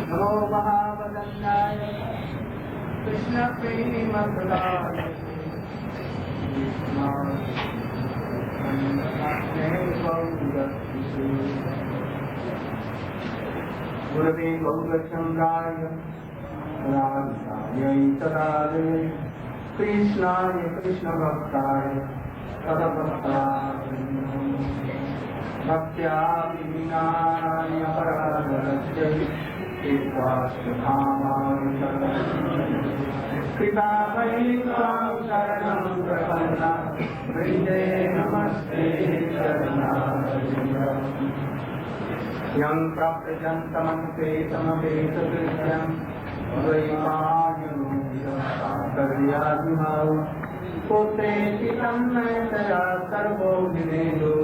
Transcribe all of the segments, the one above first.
नमो महावदन्याय कृष्ण प्रेमप्रदाय गुरवे गौरचन्द्राय राधायै तदालये कृष्णाय कृष्णभक्ताय तदभक्ताय भक्त्या विनाय पराधरस्य कृपामयि त्वां शरणं प्रपन्ना वृन्दे नमस्ते चरणारविन्दम् यं प्रव्रजन्तमनुपेतमपेतकृत्यं द्वैपायनो पुत्रेति तन्मयतया सर्वो विनेदो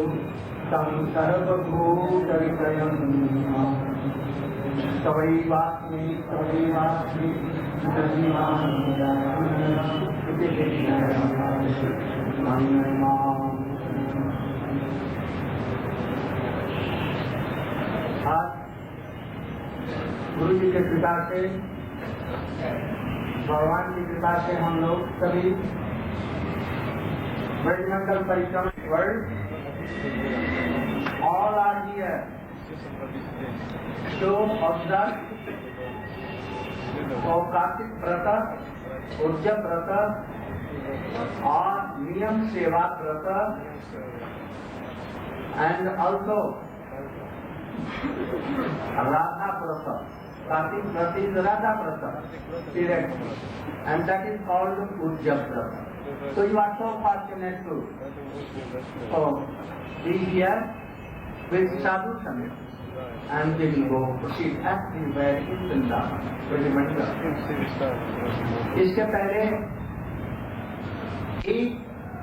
तं सर्वभूतविषयं तवैवास्मि आज गुरु जी की कृपा से, भगवान की कृपा से हम लोग सभी ब्रजमंडल परिक्रमा world all are here to observe Kartik Vrata, Urja Vrata or Niyam Seva Vrata, and also Radha Vrata. Kartik Vrata is Radha Vrata direct, and that is called Urja Vrata. So you are so fortunate to be here with Sadhu Samit, and we will go proceed everywhere in Vrindavan. इसके पहले एक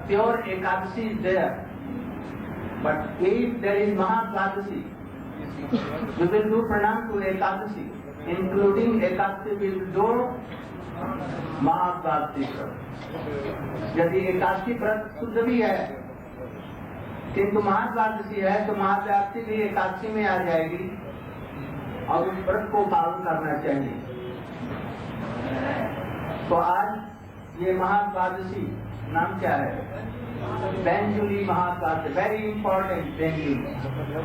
pure Ekadasi is there, but if there is Mahadvadasi, we will do pranam to Ekadasi, including Ekadasi we will do Mahadvadasi. यदि एकादशी व्रत शुद्ध भी है किंतु महाद्वादशी है तो महाद्वादशी भी एकादशी में आ जाएगी और उस व्रत को पालन करना चाहिए। तो आज ये महाद्वादशी नाम क्या है? बेंजुली महाद्वादशी, वेरी इंपॉर्टेंट बेंजुली,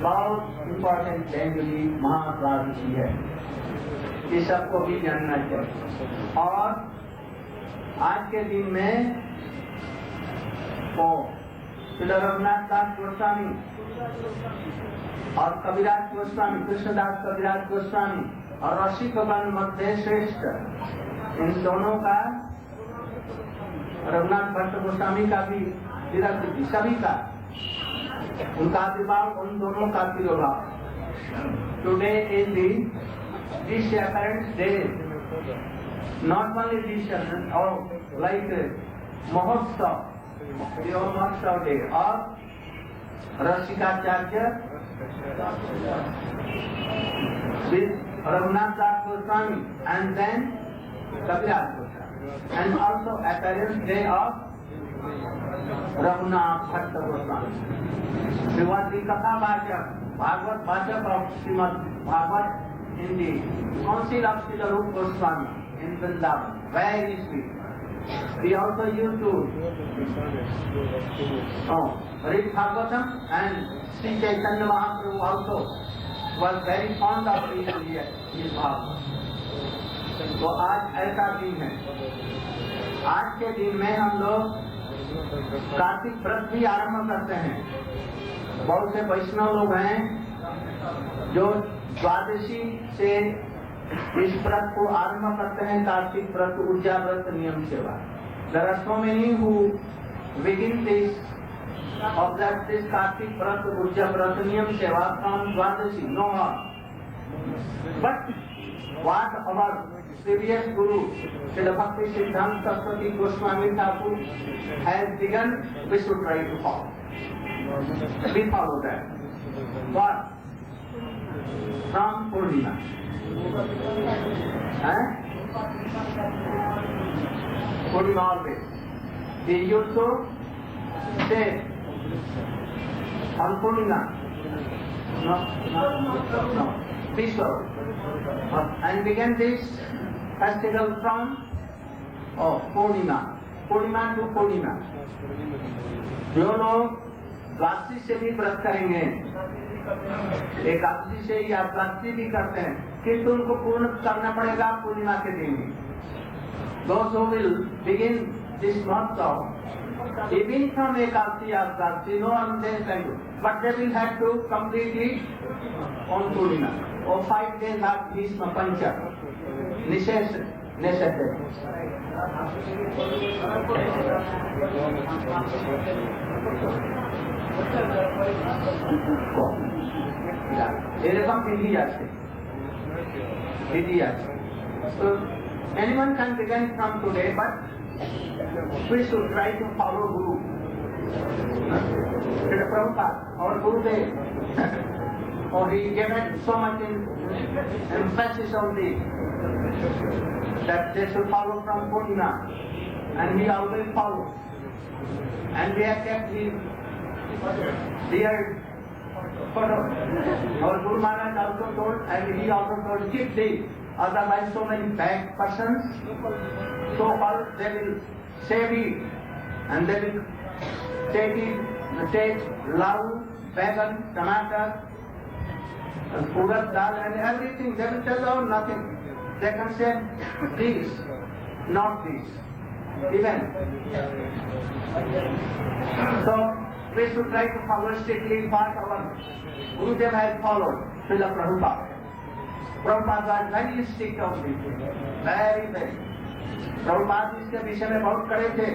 बहुत इंपॉर्टेंट बेंजुली महाद्वादशी है, ये सबको भी जानना चाहिए। और आज के दिन में श्री रघुनाथ दास गोस्वामी और कविराज गोस्वामी, कृष्णदास कविराज गोस्वामी और रसिकगण मध्य श्रेष्ठ, इन दोनों का, रघुनाथ भट्ट गोस्वामी का भी विरक्ति, सभी का उनका आविर्भाव, उन दोनों का तिरोभाव। Today is this apparent day, not only this or like Mahotsav, the Mahotsav day, or Rasikacharya with Raghunath Das Goswami and then Kaviraj Goswami, and also apparent day of Raghunath Bhatta Goswami. He was the Katha Vachak, Bhagavad Vachak of Srimad Bhagavad in the Council of Srila Goswami in Vrindavan, very sweet. We also used to read Bhagavatam, and Sri Chaitanya Mahaprabhu also was very fond of reading his Bhagavatam. तो आज ऐसा दिन है। आज के दिन में हम लोग कार्तिक व्रत भी आरंभ करते हैं। बहुत से वैष्णव लोग हैं जो द्वादशी से इस व्रत को आरंभ करते हैं, कार्तिक व्रत, ऊर्जा व्रत, नियम सेवा। There are so many who begin this, observe this Kartik व्रत, ऊर्जा व्रत, नियम सेवा from Dwadashi, no more. But what our previous Guru, Srila Bhakti Siddhanta Saraswati Goswami Thakur has begun, we should try to follow. We follow that. What? From Purnima. Purnima always. He used to say on Purnima. No. Peaceful. And began this festival from Purnima. Purnima to Purnima. जो लोग द्वादशी से भी व्रत करेंगे, एकादशी से या द्वादशी भी करते हैं, किंतु उनको पूर्ण करना पड़ेगा पूर्णिमा के दिन ही. Those who will begin this month of, even from Ekadasi or Dvadasi, no one day can do, but they will have to complete it on Purnima. Or 5 days of Bhishma Pancha, necessary. এরকম বিধি আছে. So anyone can begin from today, but we should try to follow Guru. Srila Prabhupada, our Gurudev, he gave so much emphasis on this, that they should follow from Purnima, and we always follow. And we have kept his dear photo. Our Guru Maharaj also told, and he also told, keep this, otherwise so many bad persons, so called, they will save it, and they will take love, bagan, tomato, urad dal and everything. They will tell, oh, nothing. They can say this, not this, even. So we should try to follow strictly what our Gurudeva has followed, Srila Prabhupada. Prabhupada was very strict on this, very. Prabhupada इसके विषय में बहुत कड़े थे,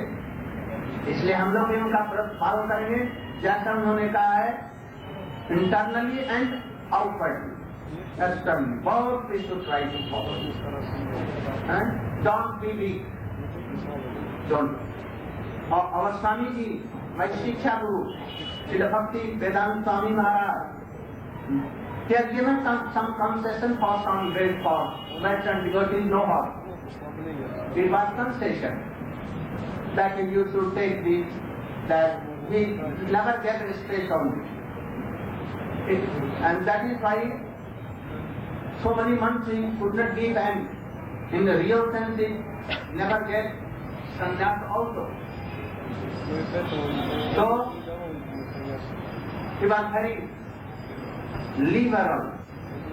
इसलिए हम लोग भी उनका फॉलो करेंगे, जैसा उन्होंने कहा है, internally and outwardly. Externally, both we should try to follow. And don't be weak. Don't. Our Swamiji, my Shiksha Guru, Srila Bhakti Vedanta Swami Maharaja, he has given some concession for some great cause, and devotees know how. It was concession that you should take this, that we never get respect on it. And that is why so many months he could not give, and in the real sense he never get sannyas also. So he was very liberal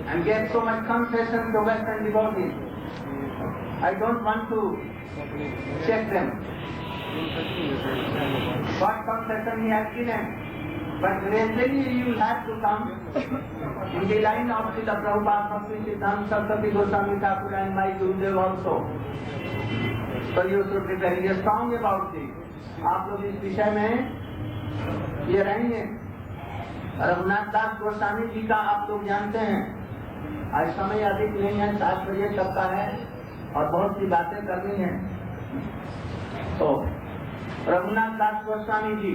and gave so much concession to Western devotees. I don't want to check them. What concession he has given. But gradually you will have to come in the line of Srila Prabhupada, Bhakti Siddhanta Saraswati Goswami Thakur and my Gurudev also. So you should be very strong about this. आप लोग इस विषय में ये रहेंगे. रघुनाथ दास गोस्वामी जी का आप लोग जानते हैं. आज समय अधिक नहीं है, 7 बजे तक का है और बहुत सी बातें करनी है. तो रघुनाथ दास गोस्वामी जी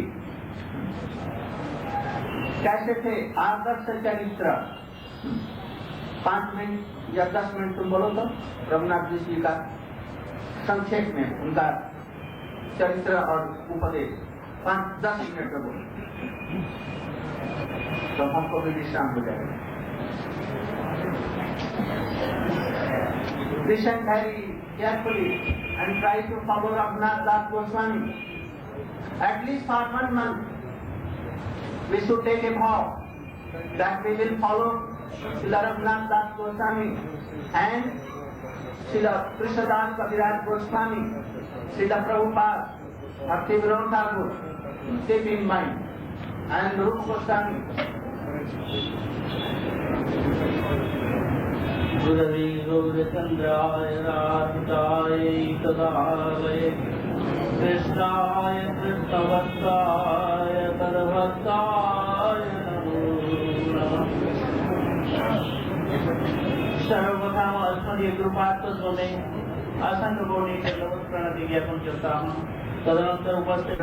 कैसे थे? आदर्श चरित्र. 5 मिनट या 10 मिनट तुम बोलो तो रघुनाथ जी का संक्षेप में उनका चरित्र और उपदेश 5-10 मिनट में बोलो तो हमको भी विश्राम हो जाएगा. Listen very carefully and try to follow Raghunath Das Goswami. At least for 1 month, we should take a vow that we will follow Srila Raghunath Das Goswami and Srila Krishna Das Kaviraj Goswami, Srila Prabhupada, Bhakti Vinod Thakur, keep in mind, and Rupa Goswami. Gurave Gaurachandraya Radhikaya Tadavaya Krishnaya Krishnavatsaya Tadavatsaya Namo Namah. सर्वप्रथम अस्मदीय कृपात्म स्वमे असंख्य कोटि दंडवत प्रणति ज्ञापन करता हूँ। तदनंतर उपस्थित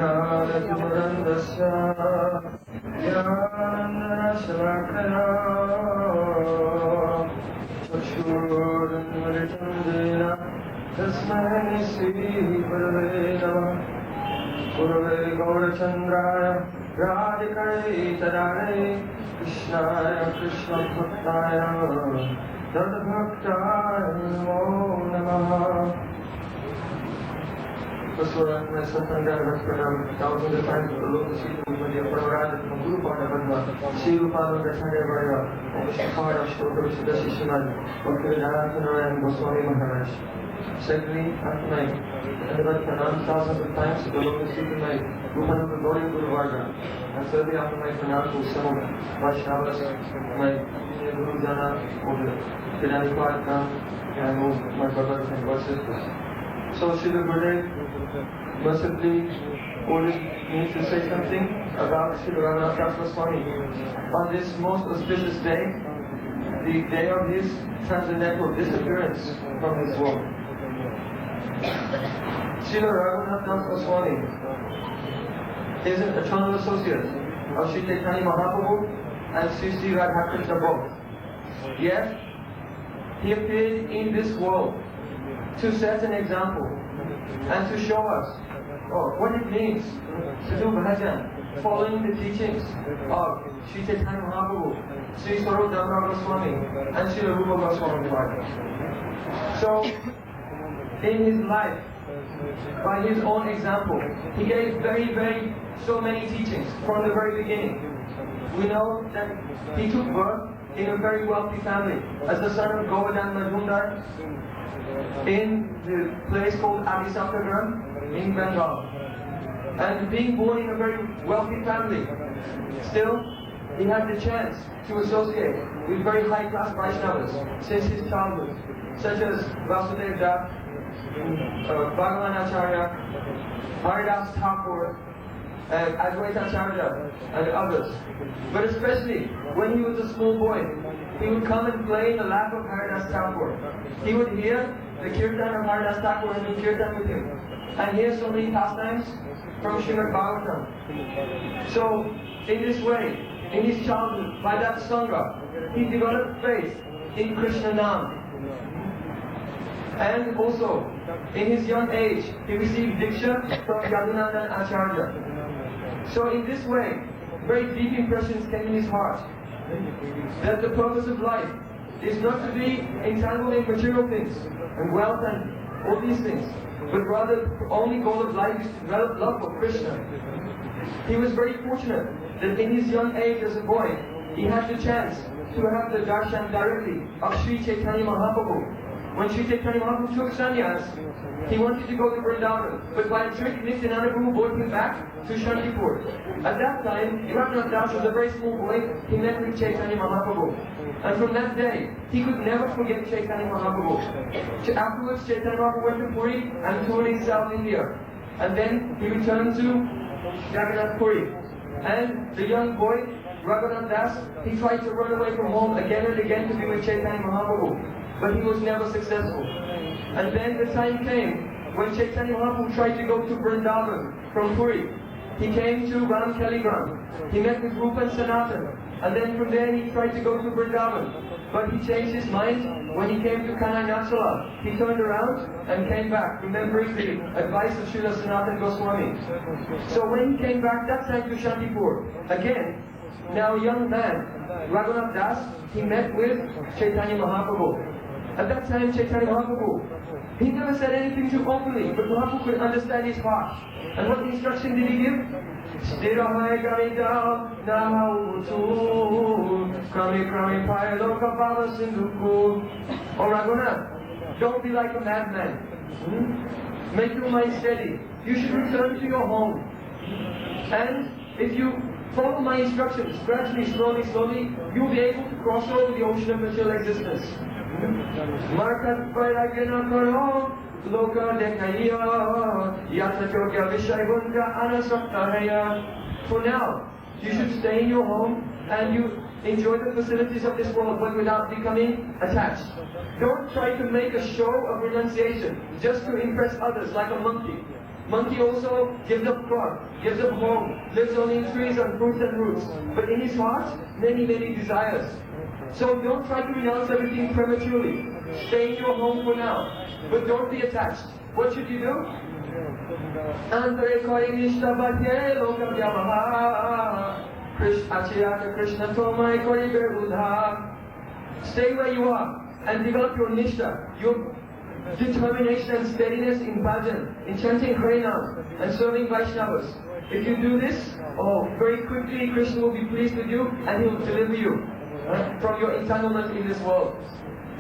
तस्मै श्री गुरवे नमः। गुरवे गौरचन्द्राय राधिकायै तदालये कृष्णाय कृष्णभक्ताय तद्भक्ताय नमो नमः। मैं सत्संग thousands of times to look to see the Prabhupada from Guru Padma, see Rupada Dashanaya, and Shakara Shokar Siddhasi Srimad, Narayana Goswami Maharaja. Secondly, after night, and about pronounced thousands of times to look to see my Rupada Guru Guru Varga. And thirdly, after my pronounced some of Vaishnavas, my Guru Jana, or the Pidani Padma, and my brothers and sisters. So, Srila Gurudeva mercifully ordered me to say something about Srila Goswami on this most auspicious day, the day of his transcendental disappearance from this world. Srila Goswami is an eternal associate of Sri Chaitanya Mahaprabhu and Sri Sri Radhakrishna both. Yet, he appeared in this world to set an example and to show us what it means to do bhajan, following the teachings of Sri Chaitanya Mahaprabhu, Sri Gurudeva Goswami, and Sri Rupa Goswami Maharaja. So, in his life, by his own example, he gave so many teachings from the very beginning. We know that he took birth in a very wealthy family as the son of Govardhan Majumdar in the place called Adisaptagram in Bengal. And being born in a very wealthy family, still he had the chance to associate with very high-class Vaishnavas since his childhood, such as Vasudev Dutt, Bhagavan Acharya, Haridas Thakur, Advaita Acharya, and others. But especially when he was a small boy, he would come and play in the lap of Haridas Thakur. He would hear the kirtan of Haridas Thakur and do kirtan with him, and hear so many pastimes from Srimad Bhagavatam. So, in this way, in his childhood, by that Sangha, he developed faith in Krishna Nam. And also, in his young age, he received Diksha from Yadunandan Acharya. So in this way, very deep impressions came in his heart that the purpose of life is not to be entangled in material things and wealth and all these things, but rather the only goal of life is to develop love for Krishna. He was very fortunate that in his young age as a boy, he had the chance to have the darshan directly of Sri Chaitanya Mahaprabhu. When Sri Chaitanya Mahaprabhu took sannyas, he wanted to go to Vrindavan, but by a trick, Nityananda Prabhu brought him back to Shantipur. At that time, Raghunath Das was a very small boy. He met with Chaitanya Mahaprabhu. And from that day, he could never forget Chaitanya Mahaprabhu. Afterwards, Chaitanya Mahaprabhu went to Puri and toured in South India. And then he returned to Jagannath Puri. And the young boy, Raghunath Das, he tried to run away from home again and again to be with Chaitanya Mahaprabhu. But he was never successful. And then the time came when Chaitanya Mahaprabhu tried to go to Vrindavan from Puri. He came to Ram Kaligram. He met with Rupa and Sanatan. And then from there he tried to go to Vrindavan. But he changed his mind when he came to Kananatsala. He turned around and came back, remembering the advice of Srila Sanatan Goswami. So when he came back that time to Shantipur, again, now a young man, Raghunath Das, he met with Chaitanya Mahaprabhu. At that time, Chaitanya Mahaprabhu, he never said anything too openly, but Mahaprabhu could understand his heart. And what instruction did he give? Sthirahai Garidam Namautu Krami Krami Payaloka Bala Sindhuku. Oh Raghunath, don't be like a madman. Make your mind steady. You should return to your home. And if you follow my instructions, gradually, slowly, you'll be able to cross over the ocean of material existence. Markat Vairagena Karo, Loka Dekaya, Yata Chokya Vishaybunka Anasaktahaya. For now, you should stay in your home and enjoy the facilities of this world, but without becoming attached. Don't try to make a show of renunciation just to impress others like a monkey. Monkey also gives up crop, gives up home, lives on in trees and fruits and roots, but in his heart, many, many desires. So don't try to renounce everything prematurely. Stay in your home for now, but don't be attached. What should you do? Stay where you are and develop your nishtha, your determination and steadiness in bhajan, in chanting Hare Nam and serving Vaishnavas. If you do this, very quickly Krishna will be pleased with you and he will deliver you from your entanglement in this world.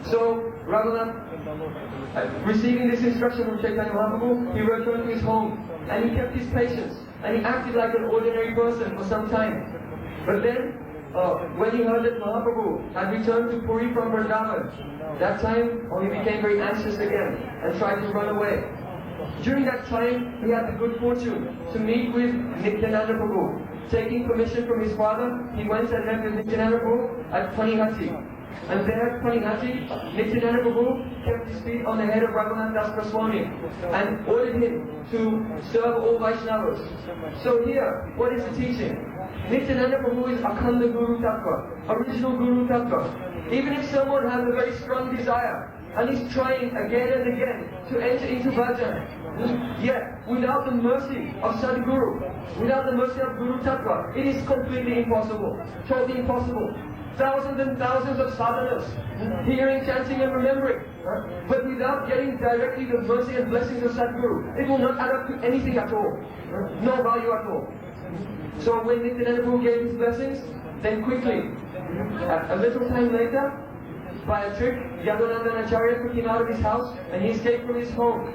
So Raghunath, receiving this instruction from Chaitanya Mahaprabhu, he returned to his home and he kept his patience and he acted like an ordinary person for some time. But then, when he heard that Mahaprabhu had returned to Puri from Vrindavan, that time he became very anxious again and tried to run away. During that time, he had the good fortune to meet with Nityananda Prabhu. Taking permission from his father, he went and met with Nityananda Prabhu at Panihati. And there at Panihati, Nityananda Prabhu kept his feet on the head of Raghunath Das Goswami and ordered him to serve all Vaishnavas. So here, what is the teaching? Nityananda Prabhu is Akhanda Guru Tattva, original Guru Tattva. Even if someone has a very strong desire and is trying again and again to enter into bhajan, yet without the mercy of Sadguru, without the mercy of Guru Tattva, it is completely impossible, totally impossible. Thousands and thousands of sadhanas, hearing, chanting and remembering, but without getting directly the mercy and blessings of Sadguru, it will not add up to anything at all, no value at all. So when Nityananda Prabhu gave his blessings, then quickly, a little time later, by a trick, Yadunandan Acharya took him out of his house and he escaped from his home.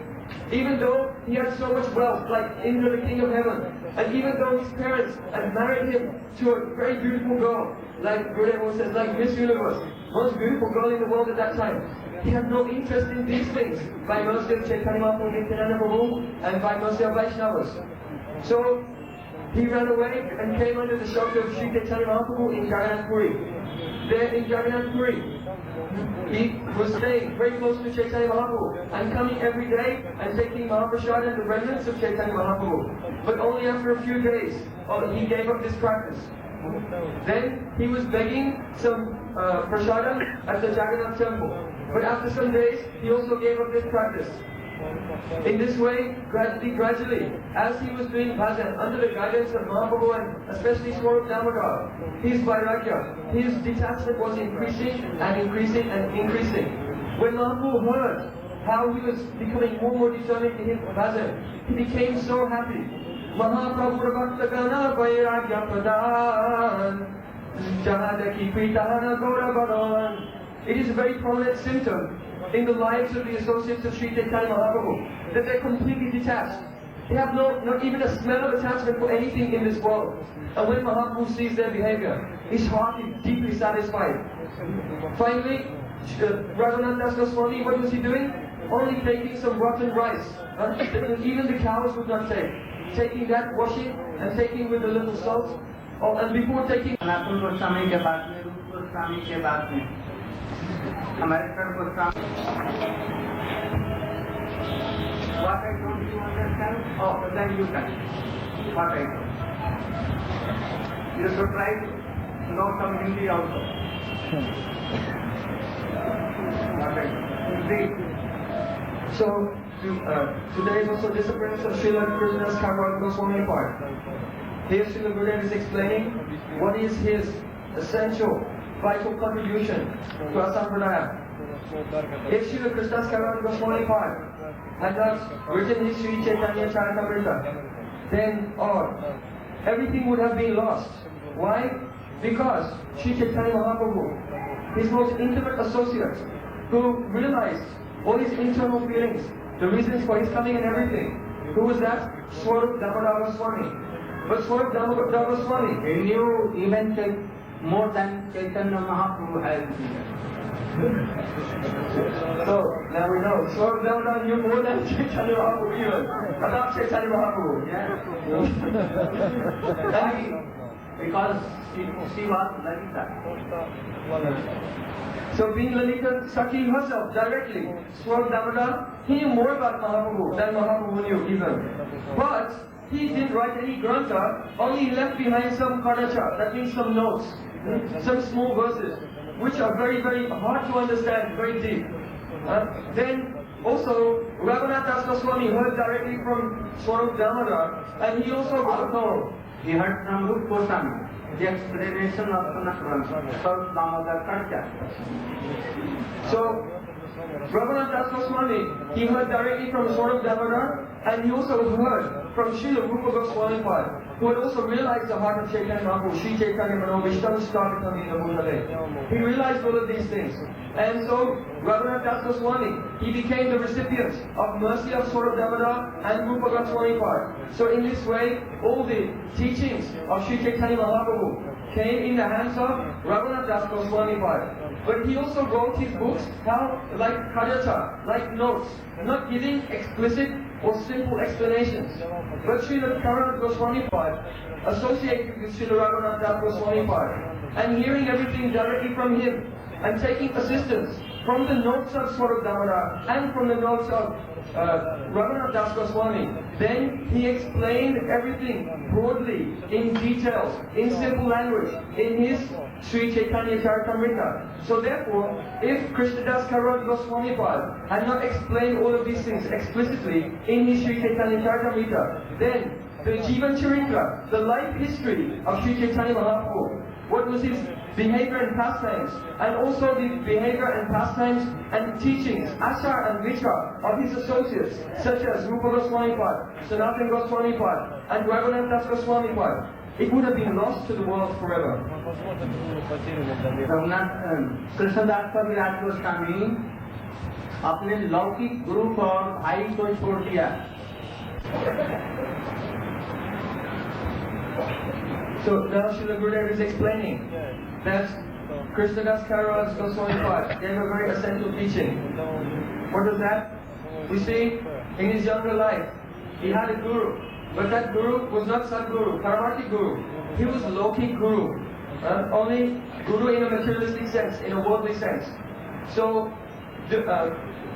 Even though he had so much wealth, like Indra, the king of heaven, and even though his parents had married him to a very beautiful girl, like Gurudeva says, like Miss Universe, most beautiful girl in the world at that time, he had no interest in these things, by mercy of Chaitanya Mahaprabhu, Nityananda Prabhu, and by mercy of Vaishnavas. So, he ran away and came under the shelter of Sri Chaitanya Mahaprabhu in Jagannath Puri. There in Jagannath Puri, he was staying very close to Chaitanya Mahaprabhu and coming every day and taking Mahaprasad and the remnants of Chaitanya Mahaprabhu. But only after a few days, he gave up this practice. Then he was begging some prasadam at the Jagannath temple. But after some days, he also gave up this practice. In this way, gradually, as he was doing bhajan under the guidance of Mahaprabhu and especially Swarup Damodar, his vairagya, his detachment was increasing and increasing and increasing. When Mahaprabhu heard how he was becoming more and more determined in his bhajan, he became so happy. Mahaprabhu Bhaktagana vairagya pradan jahadaki pitana gauravadan. It is a very prominent symptom in the lives of the associates of Sri Chaitanya Mahaprabhu that they're completely detached. They have not even a smell of attachment for anything in this world. And when Mahaprabhu sees their behavior, his heart is deeply satisfied. Finally, Raghunath Das Goswami, what was he doing? Only taking some rotten rice. Even the cows would not take. Taking that, washing, and taking with a little salt. And before taking... Sanatana Goswami के बाद में, रूप गोस्वामी के बाद में, American Goswami. What I don't you understand? Then you can. What I do. You should try to know some Hindi also. What I do. So, today is also disappearance of Srila Krishna's Karma Goswami part. Here Srila Gurudeva is explaining what is his essential, vital contribution to our Sampradaya. If Srila Krishna's Karma Goswami part had not written his Sri Chaitanya Charitamrita, then everything would have been lost. Why? Because Sri Chaitanya Mahaprabhu, his most intimate associate, who realized all his internal feelings, the reasons for his coming and everything. Who was that? Swarup Damodar Goswami. But Swarup Damodar Goswami, He knew even more than Chaitanya Mahaprabhu has been. So, now we know. Swarup Damodar knew more than Chaitanya Mahaprabhu even. About Chaitanya Mahaprabhu. Why? Because she was Lalita. So being Lalita Sakhi herself directly, Swarup Damodar, he knew more about Mahaprabhu than Mahaprabhu knew even. But he didn't write any grantha, only he left behind some kadacha, that means some notes, some small verses, which are very, very hard to understand, very deep. Then also, Raghunath Das Goswami heard directly from Swarup Damodar, and he also wrote no. He heard from Rup Goswami the explanation of Swarup Damodar culture. So, Raghunath Das Goswami, he heard directly from Swarup Damodar, and he also heard from Srila Rupa Goswami Pai, who had also realized the heart of Chaitanya Mahaprabhu, Sri Chaitanya Mano Vishtam Stargatami Nabhutale. He realized all of these things. And so, Raghunath Das Goswami, he became the recipient of mercy of Swarup Damodar and Rupa Goswami Pai. So in this way, all the teachings of Sri Chaitanya Mahaprabhu came in the hands of Raghunath Das Goswami Pai. But he also wrote his books like Kadata, like notes, not giving explicit or simple explanations. But Srila Goswami Pai associated with Srila Raghunath Das Goswami Pai, and hearing everything directly from him, and taking assistance from the notes of Swarup Damodar and from the notes of Raghunath Das Goswami. Then he explained everything broadly, in details, in simple language, in his Sri Chaitanya Charitamrita. So therefore, if Krishnadas Kaviraj Goswami Pad had not explained all of these things explicitly in his Sri Chaitanya Charitamrita, then the Jivan Charitra, the life history of Sri Chaitanya Mahaprabhu, what was his behavior and pastimes, and also the behavior and pastimes and teachings, Ashar and Vichar of his associates, such as Rupa Goswami Pad, Sanatana Goswami Pad, and Raghunath Das Goswami Pad, it would have been lost to the world forever. Krishnadas कविराज गोस्वामी अपने लौकिक गुरु और भाई को छोड़ दिया. So now Srila Gurudeva is explaining that Krishnadas Kaviraj Goswami Pad gave a very essential teaching. What is that? We see in his younger life he had a guru, but that guru was not Sadguru, Paramati Guru. He was Lokik Guru, only Guru in a materialistic sense, in a worldly sense. So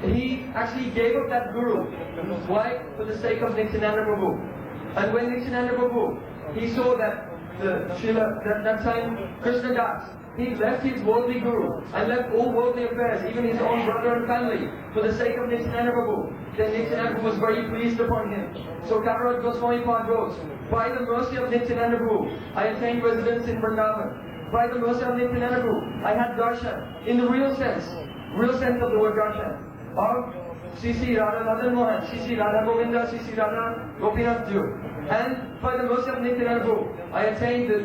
he actually gave up that Guru. Why? For the sake of Nityananda Prabhu. And when Nityananda Prabhu, he saw that that time Krishna Das, he left his worldly guru and left all worldly affairs, even his own brother and family, for the sake of Nityananda Prabhu. Then Nityananda Prabhu was very pleased upon him. So Kaviraj Goswami Pad wrote, by the mercy of Nityananda Prabhu, I attained residence in Vrindavan. By the mercy of Nityananda Prabhu, I had darshan, in the real sense of the word darshan, of Sri Radha Madan Mohan, Sri Radha Govinda, Sri Radha Gopinath Ju. And by the mercy of Nityananda Prabhu, I attained the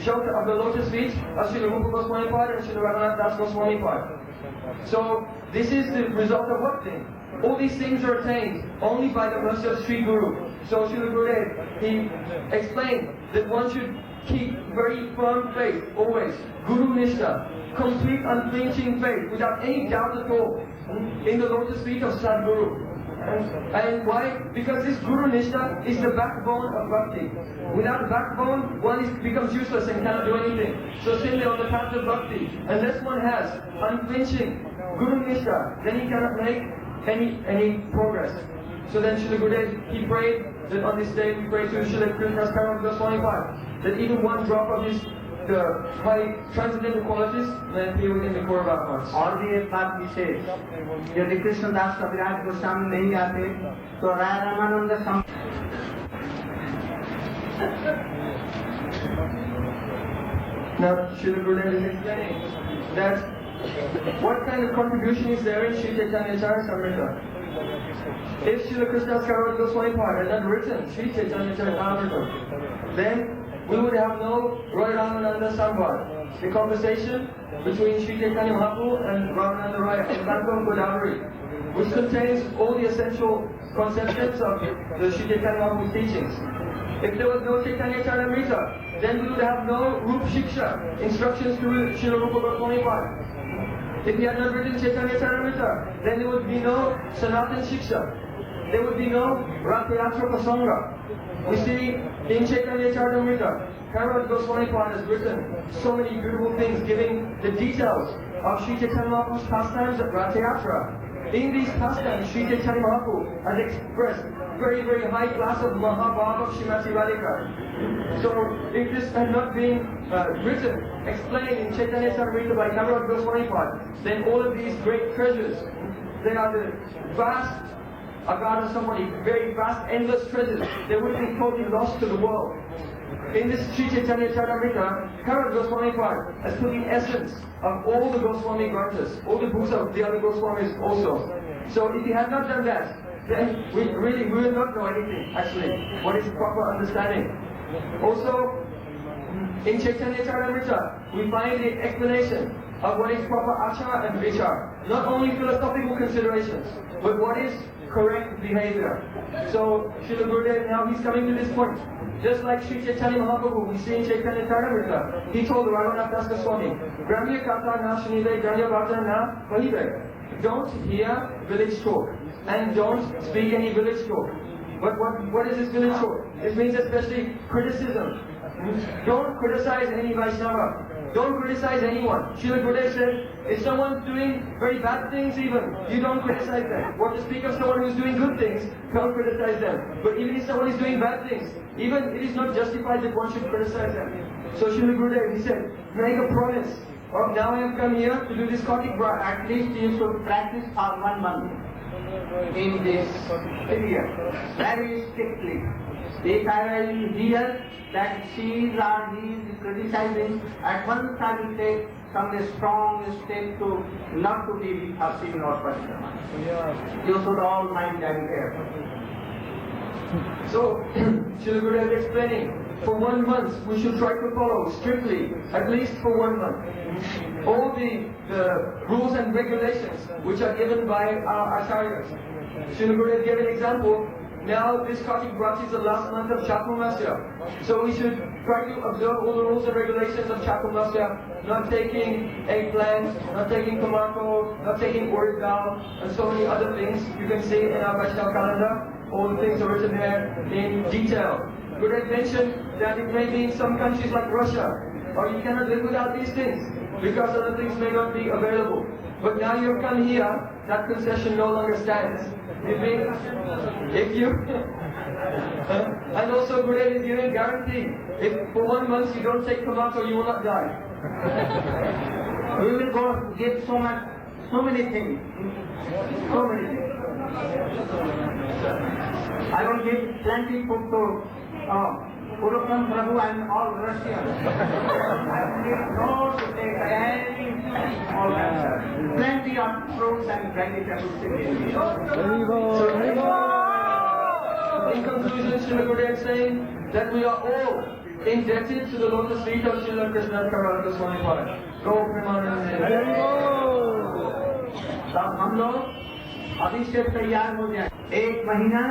shelter of the lotus feet of Srila Rupa Goswami Pad and Srila Raghunath Das Goswami Pad. So this is the result of what thing? All these things are attained only by the mercy of Sri Guru. So Srila Gurudeva, he explained that one should keep very firm faith always, Guru Nishtha, complete unflinching faith without any doubt at all in the lotus feet of Sadguru. And why? Because this Guru Nishtha is the backbone of Bhakti. Without backbone, one becomes useless and cannot do anything. So simply on the path of Bhakti, unless one has unflinching Guru Nishtha, then he cannot make any progress. So then Srila Gurudeva, he prayed that on this day we pray to Srila Krishnadas Kaviraj Goswami Pad, that even one drop of his high transcendental qualities may appear within the core of our hearts. और भी एक बात विशेष, यदि कृष्णदास कविराज गोस्वामी नहीं आते तो राय Ramanand Now Srila Gurudeva is explaining that what kind of contribution is there in Sri Chaitanya Charitamrita. If Srila Krishnadas Kaviraj Goswami Pad had not written Sri Chaitanya Charitamrita, then we would have no Roy Ramananda Samvad, the conversation between Sri Chaitanya Mahaprabhu and Ramananda Roy in Bangkok Godavari, which contains all the essential conceptions of the Sri Chaitanya Mahaprabhu's teachings. If there was no Chaitanya Charitamrita, then we would have no Rupa Shiksha, instructions to Srila Rupa Goswami Pad. If he had not written Chaitanya Charitamrita, then there would be no Sanatana Shiksha. There would be no Rathayatra Prasanga. We see in Chaitanya Charitamrita Narayana Goswami Maharaja has written so many beautiful things, giving the details of Sri Chaitanya Mahaprabhu's pastimes at Rath Yatra. In these pastimes, Sri Chaitanya Mahaprabhu has expressed very, very high class of Mahabhava of Srimati Radhika. So, if this had not been written, explained in Chaitanya Charitamrita by Narayana Goswami Maharaja, then all of these great treasures, they are the vast Agada Samani, very vast, endless treasures, they would be totally lost to the world. In this Sri Chaitanya Charitamrita, Narayana Goswami Maharaja has put the essence of all the Goswami Granthas, all the books of the other Goswamis also. So if he had not done that, then we will not know anything, actually, what is proper understanding. Also, in Chaitanya Charitamrita, we find the explanation of what is proper achara and vichar. Not only philosophical considerations, but what is correct behavior. So, Srila Gurudeva, now he's coming to this point. Just like Sri Chaitanya Mahaprabhu, we see in Chaitanya Charitamrita, he told Raghunath Das Goswami, Gramya Kata na Shunive, Gramya Bhata na Pahive. Don't hear village talk, and don't speak any village talk. But what is this village talk? It means especially criticism. Don't criticize any Vaishnava. Don't criticize anyone. Srila Gurudeva said, if someone's doing very bad things even, you don't criticize them. Or to speak of someone who's doing good things, don't criticize them. But even if someone is doing bad things, even it is not justified that one should criticize them. So Srila Gurudeva, he said, make a promise. Now I have come here to do this Kartik Braj. At least you should practice for 1 month in this period, very strictly. If I will hear that she or he is criticizing, at once I will take some strong step to not to be with her sin or person. You should all mind and care. So, Srila Gurudeva is explaining, for 1 month we should try to follow strictly, at least for 1 month, all the rules and regulations which are given by our acharyas. Srila Gurudeva gave an example. Now this Kartik Braj is the last month of Chaturmasya. So we should try to observe all the rules and regulations of Chaturmasya, not taking eggplant, not taking tomato, not taking urad dal, and so many other things you can see in our Vaishnava calendar. All the things are written there in detail. Gurudeva mentioned that it may be in some countries like Russia, or you cannot live without these things, because other things may not be available. But now you have come here, that concession no longer stands. It means, if you, and also Gurudeva is giving guarantee, if for 1 month you don't take tomato, you will not die. We will go get so many things. So many things. I will give plenty food to Purusham Prabhu and all Russians. I will give no to take any plenty of fruits and vegetables in India. In conclusion, Srila Gurudeva is saying that we are all indebted to the lotus feet of Srila Krishna Narayana Goswami Maharaja. Go Premanand. तब हम लोग अभी से तैयार हो जाए, 1 महीना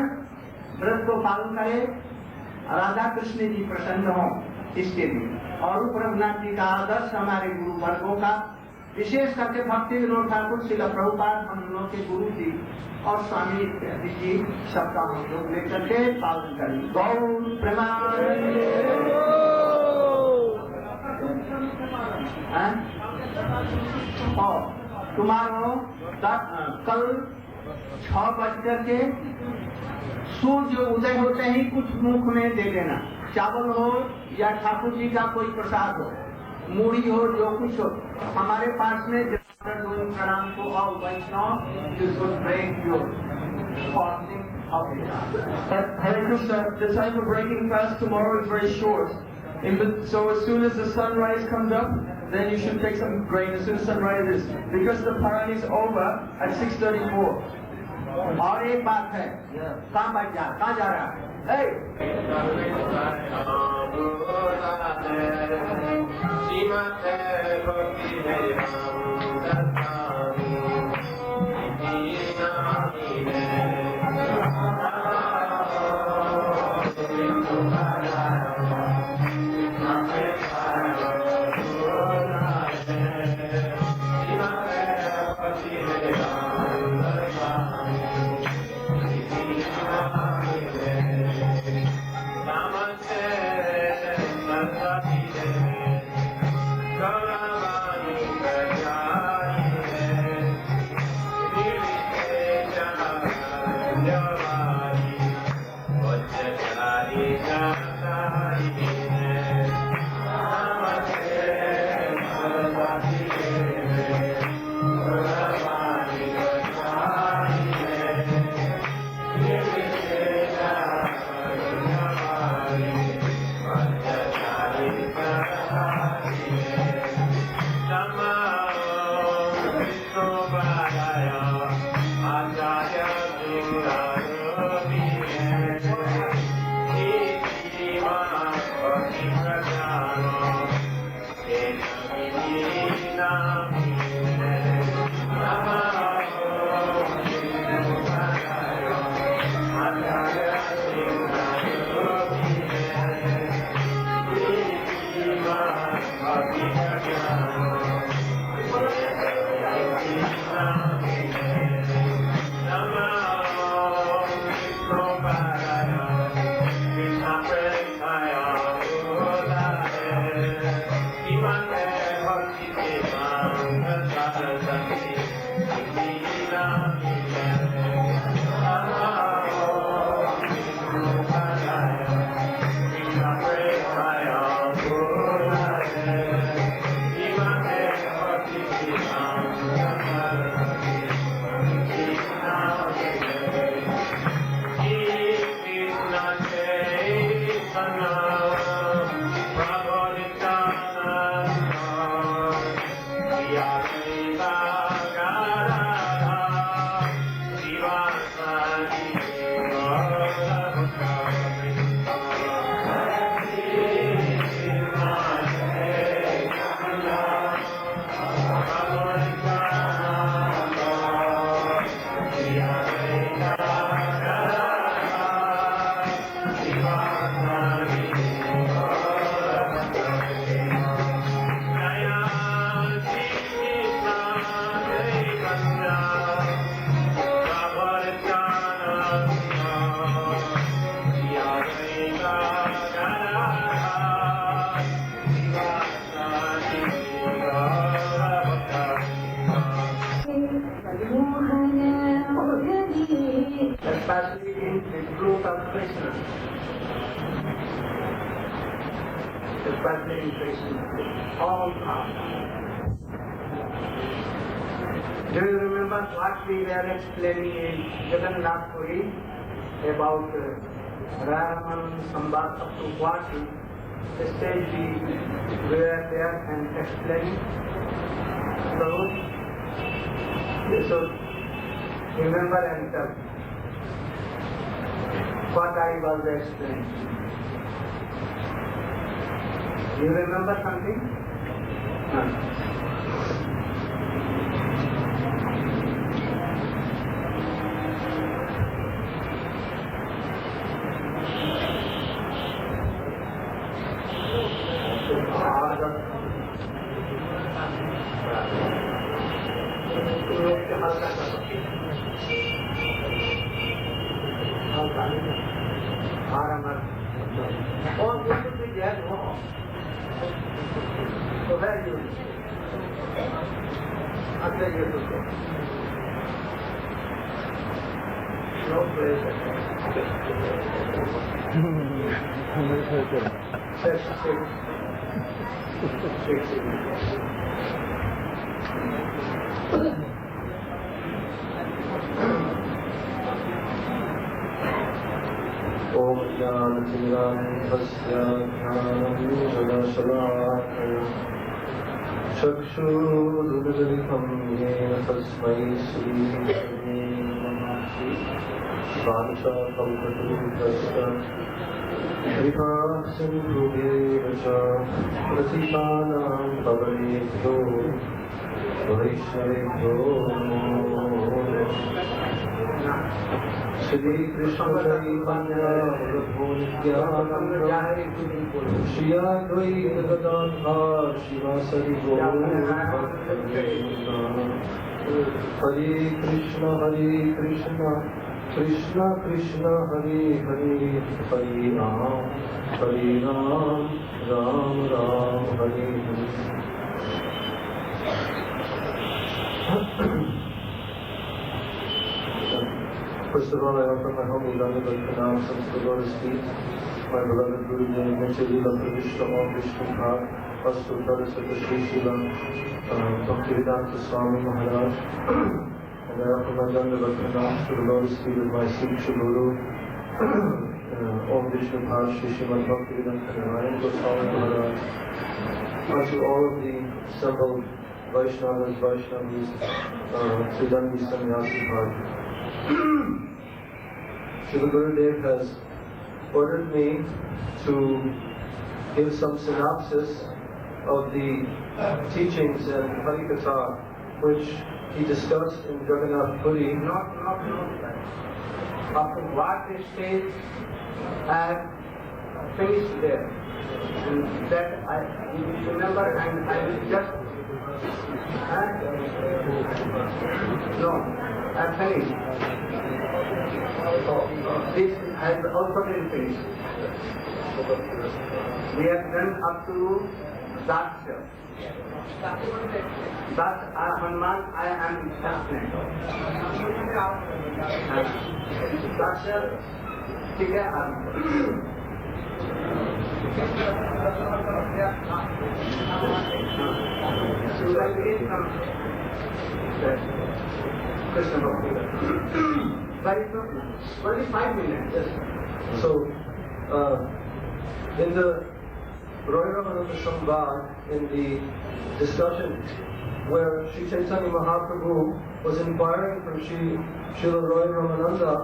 व्रत को पालन करें, राधा कृष्ण जी प्रसन्न हो इसके लिए, और रघुनाथ जी का आदर्श हमारे गुरु वर्गों का, विशेष करके भक्ति विनोद ठाकुर श्रील प्रभुपाद हम लोगों के गुरु जी और स्वामी इत्यादि जी सबका हम लोग लेकर के पालन करें। गौर प्रेमानंद। और तुम्हारो कल 6 बजकर के सूर्य उदय होते ही कुछ मुख में दे देना, चावल हो या ठाकुर जी का कोई प्रसाद हो, मूढ़ी हो, जो कुछ हो। हमारे पास में प्रणाम को all Vaishnav you should break your fasting of Hare Krishna, the time for breaking fast tomorrow is very short. So as soon as the sunrise comes up, then you should take some grain as soon as sunrise is, because the paran is over at 6:34. और एक बात है, कहाँ जा रहा है? Krishna. Especially in Krishna. All are. Do you remember what we were explaining in Jagannath Puri about Raman Sambat up to what stage we were there and explaining? So remember and tell what I was explaining. You remember something? No. Oh, you should be there, no. So where you? After you should go. No place. Om Jnana Tasya Jnana Shalakaya Chakshurudritam Yena Tasmai Sri Vancha Kalpatu Tasya Kripa Sindhu Devacha Pratipanam Pavanebhyo Vaishnavebhyo Shri Krishna Chaitanya Prabhu Nityananda Shri Advaita Gadadhar Shivasari Gaura Hare Krishna Krishna Krishna Hare Hare Hare Ram Ram Ram Hare Hare. First of all, I offer my humble Dandavat pranams to the Lord's feet, my beloved Gurudeva, Srila Gurudeva, Krishna Bhakti, Astutar Srila Bhakti Swami Maharaj, and I offer my Dandavat pranams to the Lord's feet of my Siksha Guru, Om Vishnu Bhaj, Srimad Bhakti Narayana Goswami Maharaja, and to all of the assembled Vaishnavas, Vaishnavis, Siddhangi Sannyasi Bhaj. Srila Gurudeva has ordered me to give some synopsis of the teachings in Harikatha, which he discussed in Jagannath Puri. Not after what stage I have finished there. And that I remember and I will just no, I finished. This has also been finished. We have done up to Daksha. That Hanuman I am explaining. Daksha, ठीक है Only 5 minutes. Yes. So, in the Roy Ramananda Samvad, in the discussion where Sri Chaitanya Mahaprabhu was inquiring from Srila Roy Ramananda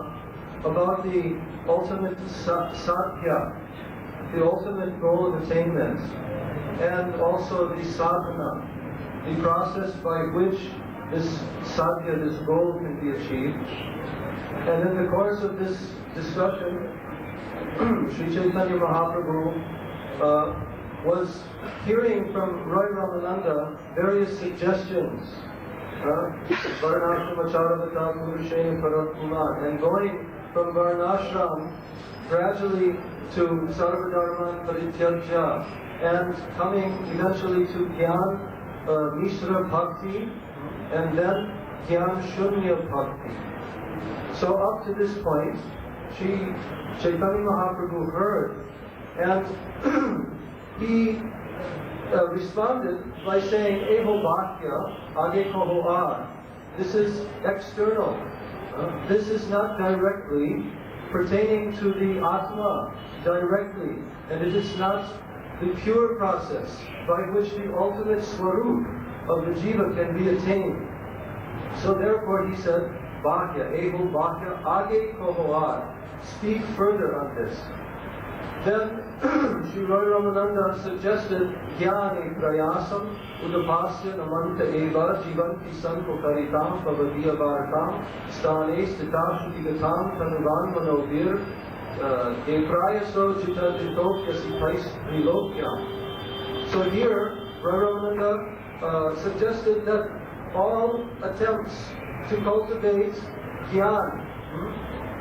about the ultimate sadhya, the ultimate goal of attainment, and also the sadhana, the process by which this sadhya, this goal can be achieved. And in the course of this discussion, Sri Chaitanya Mahaprabhu was hearing from Roy Ramananda various suggestions, and going from Varnashram gradually to Sarvadharman Parityajya, and coming eventually to Gyan Mishra Bhakti, and then Gyan Shunya Bhakti. So up to this point, Chaitanya Mahaprabhu heard, and he responded by saying, Eho Bhakya Age Koho Ar. This is external. This is not directly pertaining to the Atma directly, and it is not the pure process by which the ultimate swarup of the jiva can be attained. So therefore he said, Bhakya, Eho Bhakya Age Koho Ar. Speak further on this. Then Sri Ramananda suggested Jnani Prayasam Udapasya Namanta Eva Jivanti Sanko Karitam Pavadiya Bharatam Stane Stita Shutigatam Tanuvan Manovir Eprayaso Jitaditokya Sipais Trilokya. So here Ramananda suggested that all attempts to cultivate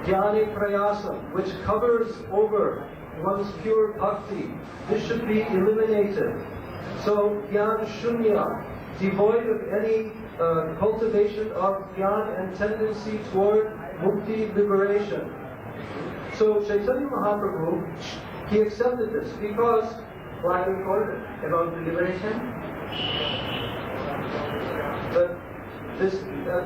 Jnani Prayasam, which covers over one's pure bhakti, this should be eliminated. So Jnana Shunya, devoid of any cultivation of jnana and tendency toward mukti, liberation. So Chaitanya Mahaprabhu, he accepted this because what we call about the liberation, that this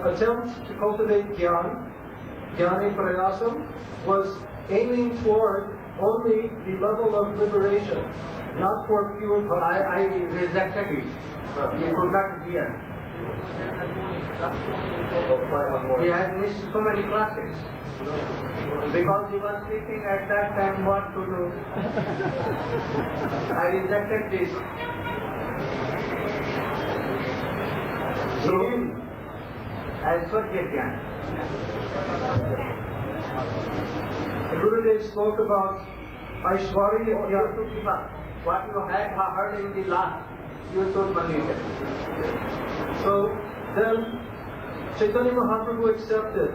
attempt to cultivate Jnani Prayasam, was aiming toward only the level of liberation, not for pure bhakti. I rejected it. He could not hear. He had missed so many classes. Because he was thinking at that time what to do. I rejected this. So, as for Jnana. The Gurudev spoke about Aishwarya. What you had heard in the last, you should believe it. So then Chaitanya Mahaprabhu accepted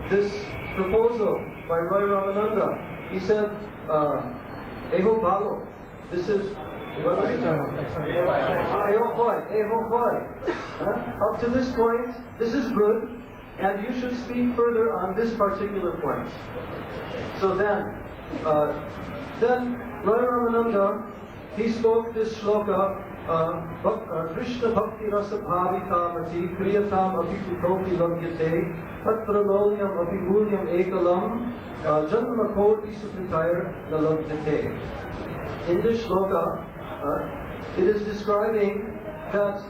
this proposal by Roy Ramananda. He said, Eho Bhalo, this is up to this point, this is good, and you should speak further on this particular point. So then Roy Ramananda, he spoke this shloka, Krishna Bhakti Rasa Bhavitamati Kriyatam Apikutopi Lagyate Patralolyam Apimulyam Ekalam Janma Koti Supritayar Nalagyate. In this shloka, it is describing that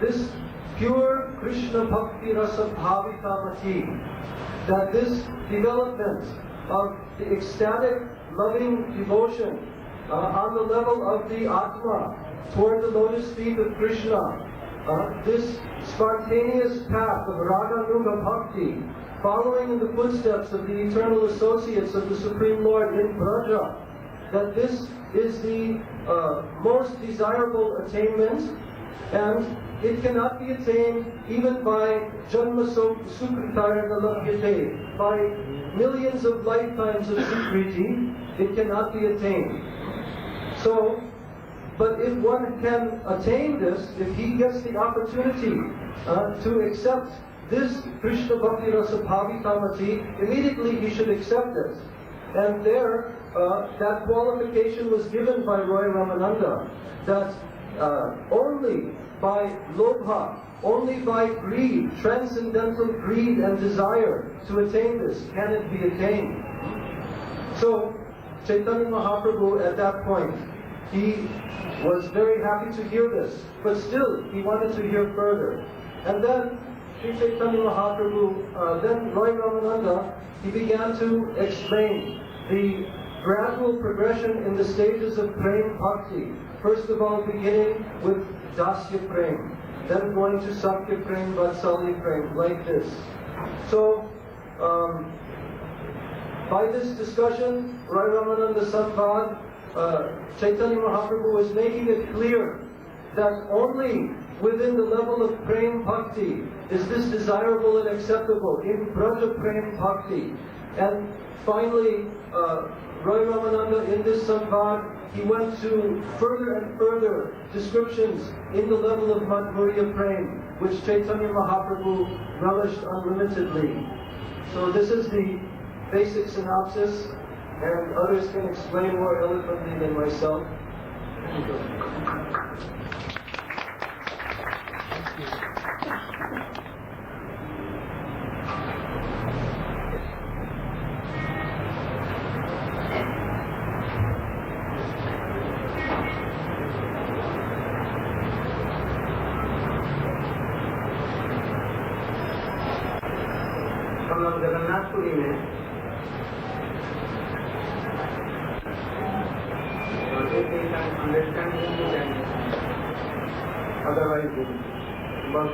this pure Krishna Bhakti Rasa Bhavitamati, that this development of the ecstatic loving devotion on the level of the Atma toward the lotus feet of Krishna, this spontaneous path of Raganuga Bhakti, following in the footsteps of the eternal associates of the Supreme Lord in Braja, that this is the most desirable attainment, and it cannot be attained even by Janma Sukritaya Nalabhyate, by millions of lifetimes of Sukriti, it cannot be attained. So, but if one can attain this, if he gets the opportunity to accept this Krishna Bhakti Rasa Bhavitamati, immediately he should accept it. And there, that qualification was given by Roy Ramananda, that only by lobha, only by greed, transcendental greed and desire to attain this, can it be attained. So, Chaitanya Mahaprabhu at that point, he was very happy to hear this, but still he wanted to hear further. And then Sri Chaitanya Mahaprabhu, then Roy Ramananda, he began to explain the gradual progression in the stages of Prem Bhakti. First of all, beginning with Dasya Prem, then going to Sakya Prem, Vatsalya Prem, like this. So, by this discussion, Roy Ramananda Samvad, Chaitanya Mahaprabhu was making it clear that only within the level of Prem Bhakti is this desirable and acceptable, in Braja Prem Bhakti. And finally, Roy Ramananda in this Samvad, he went to further and further descriptions in the level of Mathura Prem, which Chaitanya Mahaprabhu relished unlimitedly. So this is the basic synopsis, and others can explain more eloquently than myself. हम लोग जगन्नाथपुरी में otherwise बस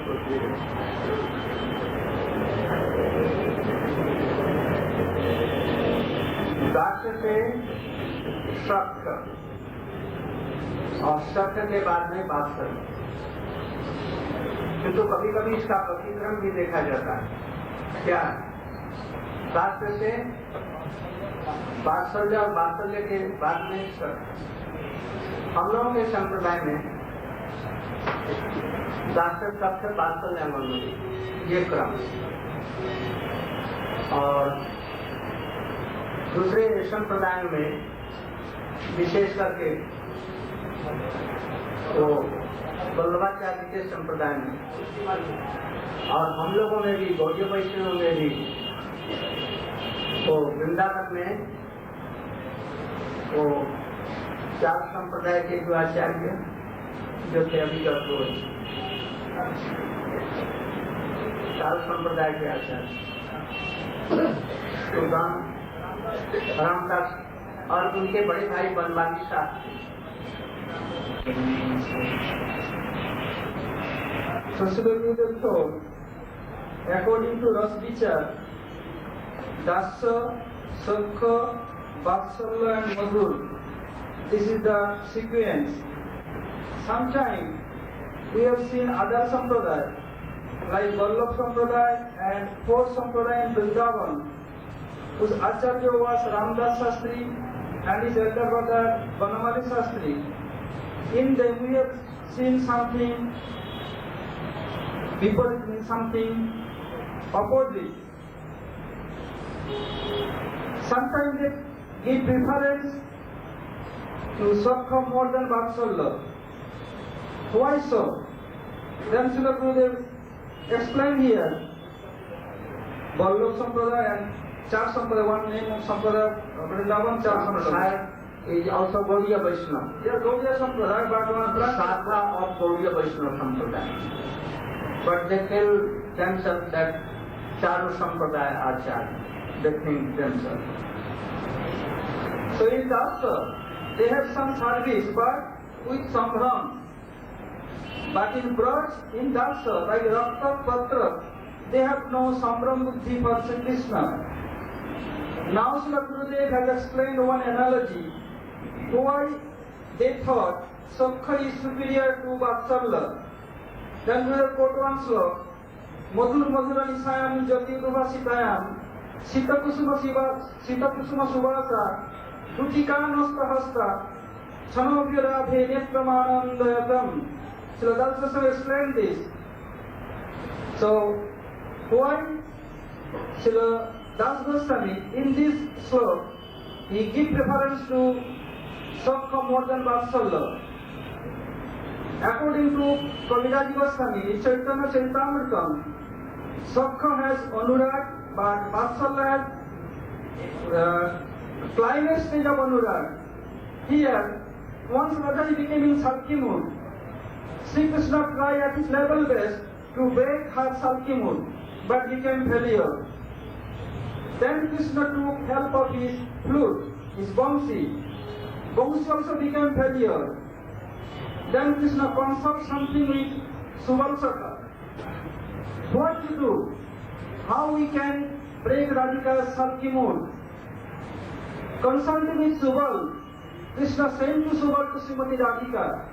दास्य से सख्त और सख्त के बाद में बात करें, किंतु कभी कभी इसका प्रतिक्रम भी देखा जाता है। क्या शास्त्र से वात्सल्य और वात्सल्य के बाद में सख्त। हम लोगों के संप्रदाय में शास्त्र सख्त वात्सल्य मंगल ये क्रम, और दूसरे संप्रदाय में विशेष करके तो वल्लभाचार्य के संप्रदाय में और हम लोगों में भी गौड़ीय वैष्णव में भी तो वृंदावन में तो 4 संप्रदाय के जो आचार्य जो थे अभी तक वो 4 संप्रदाय के आचार्य सुदान, रामदास और उनके बड़े भाई Banawali Shastri. So Srila Gurudeva told, according to Ras Vichar, Dasa, Sakha, Vatsalya and Madhur, this is the sequence. Sometimes we have seen other sampradaya, like Vallabh Sampradaya and 4th Sampradaya in Vrindavan, whose Acharya was Ramdas Shastri and his elder brother Banamali Shastri. In them we have seen something viparit, means something opposite. Sometimes they give preference to Sakha more than Vatsalya. Why so? Then Srila Gurudeva explained here, Vallabh Sampradaya and 4 Sampradaya, one name of Sampradaya, Vrindavan 4 Sampradaya. is also Gaudiya Vaishnava. Yeah, Gaudiya Sampradaya, but one branch. Sadhana of Gaudiya Vaishnava Sampradaya. But they tell themselves that Charu Sampradaya Acharya. They think themselves. So in Dasa, they have some service, but with Sambhram. But in Braj, in Dasa, like Rakta Patra, they have no Sambhram Buddhi for Sri Krishna. Now Srila Gurudeva has explained one analogy why they thought Sakha is superior to Vatsalya. Then we will quote one slok, Madhur Madhura Nisayam Jati Dubhasitayam Sita Kusuma Subhasa Rutika Nosta Hasta Chanobhyara Bhenyatramanandayatam. Srila Das Goswami explained this. So, why Srila Das Goswami in this slok he gives preference to Sakha more than Vatsalya? According to Kaviraj Goswami, in Chaitanya Charitamrita, Sakha has Anurag, but Vatsalya has climax stage of Anurag. Here, once Radha became in Salki mood, Sri Krishna tried at his level best to break her Salki mood, but became failure. Then Krishna took help of his flute, his Vamsi. Vamsi also became failure. Then Krishna consults something with Suvalsaka. What to do? How we can break Radhika's Salki mood? Consulting with Suval, Krishna sent to Suval to Srimati Radhika.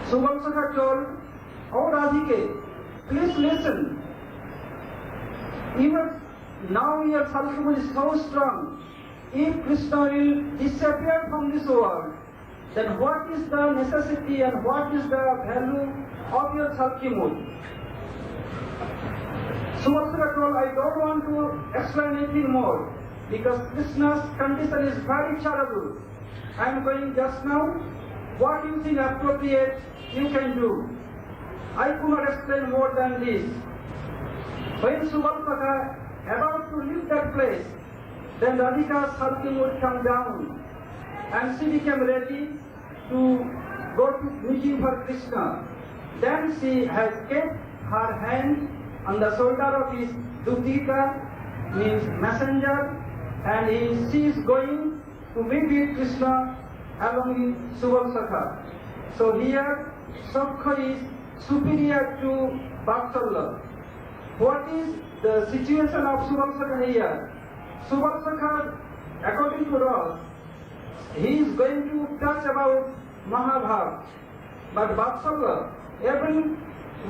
Suvalsaka told, "Oh Radhike, please listen. Even now your Salki mood is so strong. If Krishna will disappear from this world, then what is the necessity and what is the value of your Salki mood?" Suvarsaka told, I don't want to explain anything more because Krishna's condition is very terrible. I am going just now. What you think appropriate, you can do. I could not explain more than this. When Suvarsaka about to leave that place, then Radhika's husband would come down and she became ready to go to meeting for Krishna. Then she has kept her hand on the shoulder of his Dutita, means messenger, and she is going to meet with Krishna along with Suvarsaka. So here, Sakha is superior to Vatsalya. What is the situation of Suvarsaka here? Suvarsaka, according to us, he is going to touch about Mahabharata. But Vatsalya, even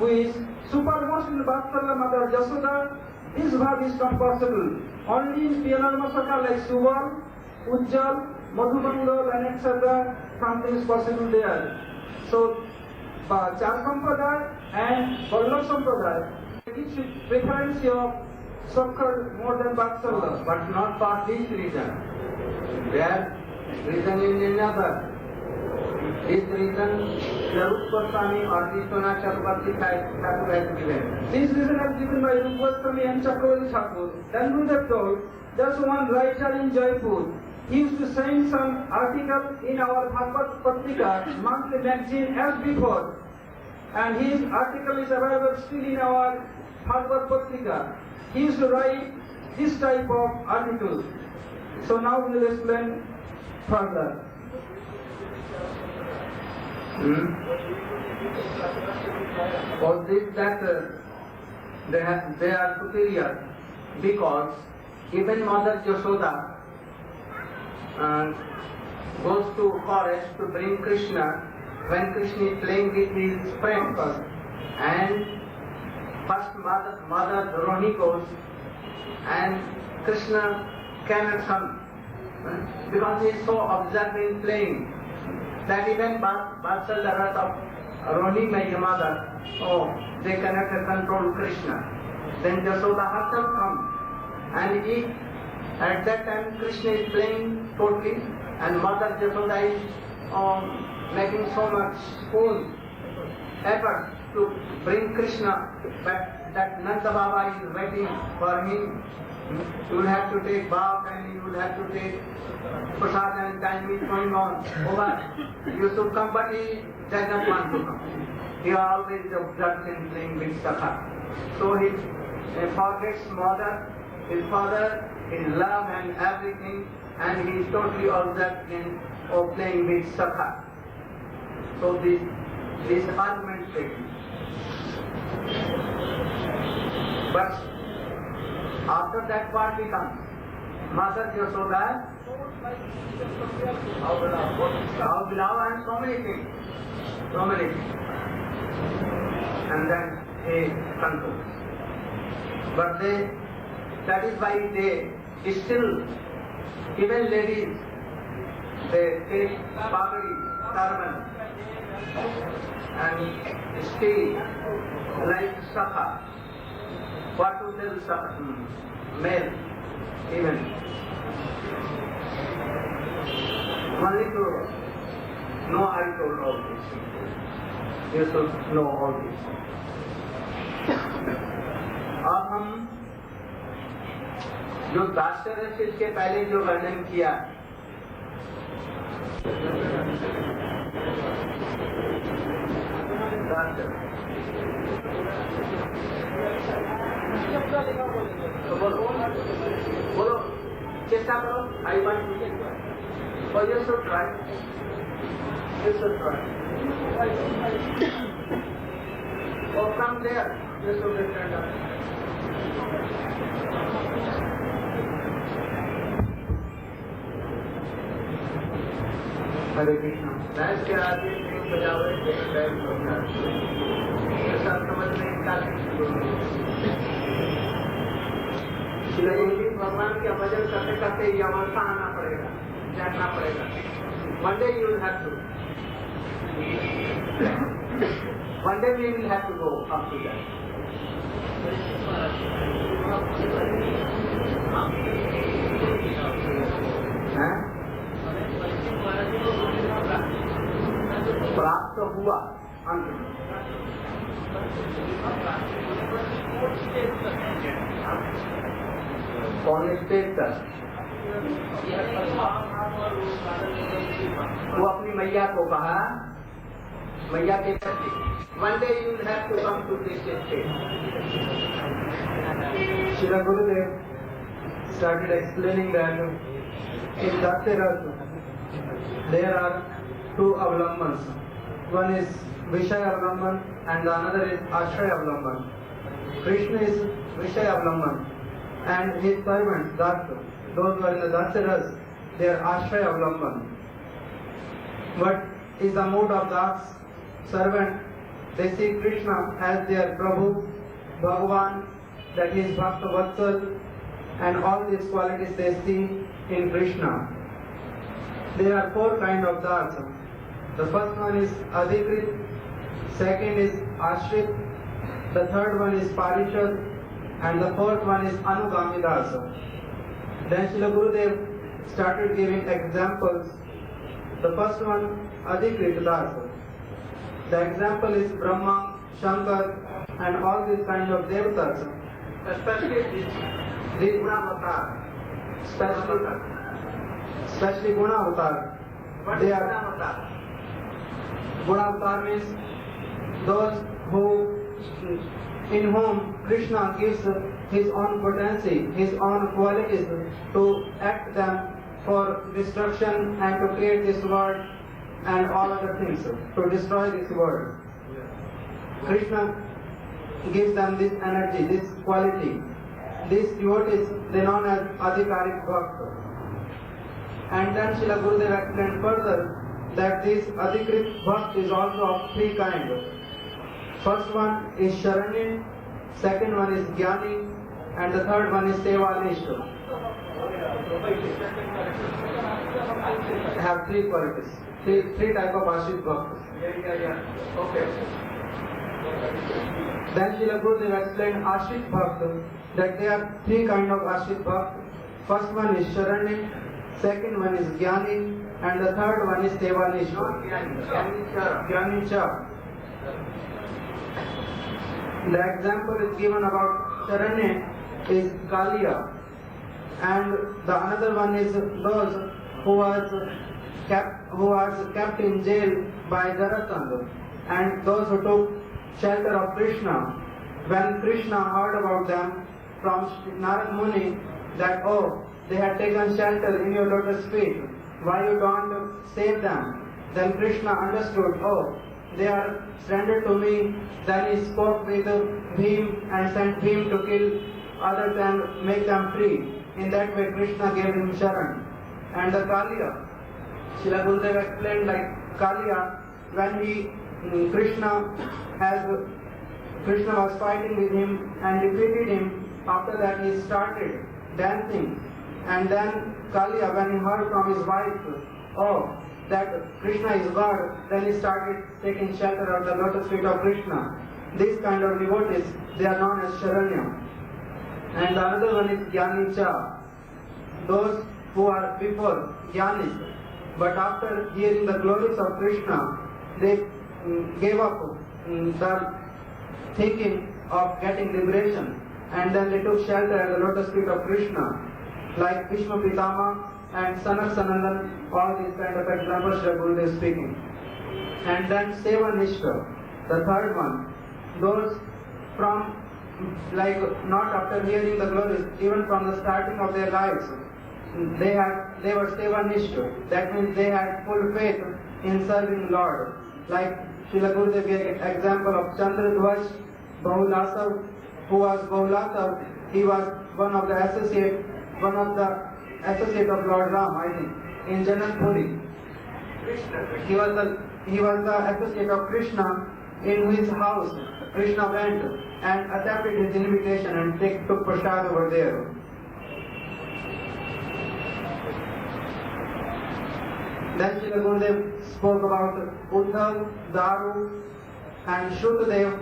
with supermost in Vatsalya Mother Jasoda, this bhav is not possible. Only in Piyanarmasaka like Suval, Ujjal, Madhubangal and etc. something is possible there. So, Char Sampradaya and Vallabh Sampradaya, each preference of Sakha more than Vatsalya. But not for this reason. Their reason is another. This reason, Srila Goswami or Vishwanath Chakravarti Thakur has given. This reason is given by Rupa Goswami and Chakravarti Thakur. Then Gurudev told, there's one writer in Jaipur. He used to send some article in our Bhagavad Patrika, monthly magazine as before. And his article is available still in our Bhagavad Patrika. He used to write this type of article. So now we will explain further. For this that they are superior because even Mother Jasoda goes to forest to bring Krishna when Krishna is playing with his friends, and first Mother Rohini goes and Krishna cannot come because he is so absorbed in playing that even Vatsalya Rath of Rohini my mother, they cannot control Krishna. Then Jasoda herself comes, and if at that time Krishna is playing totally and Mother Jasoda is making so much full effort to bring Krishna, but that Nanda Baba is waiting for him. You will have to take bath and you will have to take prasad and time is going on. You should come, but he does not want to come. He always observes in playing with Sakha. So he forgets mother, his father, his love and everything, and he is totally obsessed in playing with Sakha. So this argument takes. But after that part becomes Mother Jasoda, how beloved and so many things. And then he concludes. But that is why they still, even ladies, they take pagadi, turban, and stay like Sakha. What to tell Sakha? Male, even. Only to know I told all this. You should know all this. अब हम जो दास्य रसित के पहले जो वर्णन किया तो बोलो चेष्टा करो आई वांट टू और you should try or from there you should return up. Hare Krishna. That's के आगे एक बजावे एक बैल होता है. ये सब समझ में इनका श्रील गुरुदेव भगवान के भजन करते करते ये अवस्था आना पड़ेगा, जानना पड़ेगा. One day you will have to. One day we will have to go up to that. प्राप्त हुआ अंत में। कौन स्टेज तक? वो अपनी मैया को कहा, मैया के प्रति one day you will have to come to this stage. Srila Gurudeva started explaining that in Daktiras there are two avlambans. One is Vishaya avlamban and the another is Ashraya avlamban. Krishna is Vishaya avlamban and his servants, Dakta, those who are in the Daktiras, they are Ashraya avlamban. What is the mood of Dak's servant? They see Krishna as their Prabhu, Bhagavan, that he is Bhakta Vatsal, and all these qualities they see in Krishna. There are four kinds of Dars. The first one is Adhikrit, second is Ashrit, the third one is Parishad, and the fourth one is Anugami Dasa. Then Srila Gurudeva started giving examples. The first one, Adhikrit Dasa. The example is Brahma, Shankar, and all these kinds of devatas, especially this Gunavatar. Especially Gunavatar. What They is are Gunavatar? Gunavatar means those in whom Krishna gives his own potency, his own qualities to act them for destruction and to create this world and all other things, to destroy this world. Krishna gives them this energy, this quality. These devotees, they are known as Adhikarik Bhakta. And then Srila Gurudeva explained further that this Adhikrit Bhakta is also of three kinds. First one is Sharani, second one is Jnani, and the third one is Sevanishta. Have three qualities, three type of Ashrit Bhaktas. Okay. Then Srila Gurudeva explained Ashrit Bhakta, that there are three kinds of Ashrit Bhakta. First one is Sharani, second one is Jnani, and the third one is Sevanishta. Jnani Cha. The example is given about Sharanya is Kaliya, and the another one is those who was kept in jail by Jarasandha, and those who took shelter of Krishna. When Krishna heard about them from Narad Muni that they had taken shelter in your lotus feet, why you don't save them? Then Krishna understood, they are surrendered to me. Then he spoke with Bhim and sent Bhim to kill others and make them free. In that way Krishna gave him Sharan. And the Kaliya, Srila Gurudeva explained like Kaliya, when Krishna was fighting with him and defeated him, after that he started dancing. And then Kaliya, when he heard from his wife, that Krishna is God, then he started taking shelter of the lotus feet of Krishna. These kind of devotees, they are known as Sharanya. And the other one is Jnani Cha. Those who are before Jnanis, but after hearing the glories of Krishna, they gave up the thinking of getting liberation, and then they took shelter at the lotus feet of Krishna, like Bhishma Pitama and Sanak Sanandan, all these kind of examples Srila Gurudeva is speaking. And then Sevanishta, the third one, those from, like, not after hearing the glories, even from the starting of their lives, they were Sevanishta. That means they had full faith in serving Lord. Like Srila Gurudeva gave an example of Chandradhwaj Bahulasav, who was Bahulasav. He was one of the associate of Lord Ram, I think, in Janakpuri. He was the associate of Krishna, in his house Krishna went and accepted his invitation and took prasad over there. Then Srila Gurudeva spoke about Uddhav, Daru and Shrudadev,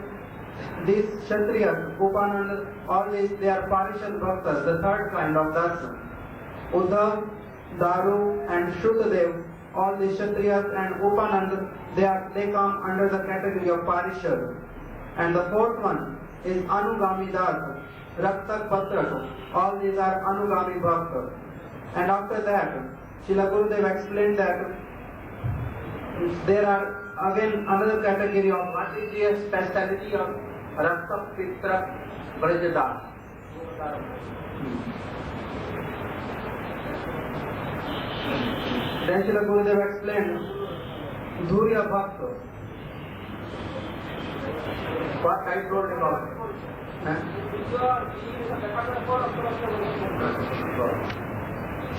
these Kshatriyas, Upananda, all these, they are Parishad Bhaktas, the third kind of Dasa. Uddhav, Daru and Shrudadev, all these Kshatriyas and Upananda, they come under the category of Parishad. And the fourth one is Anugami Das, Raktak Patrak, all these are Anugami Bhaktas. And after that, Srila Gurudeva explained that there are again another category of what is the speciality of Raktak Pitra Brajada. Then Srila Gurudeva explained Dhurya Bhakta. What I told about it.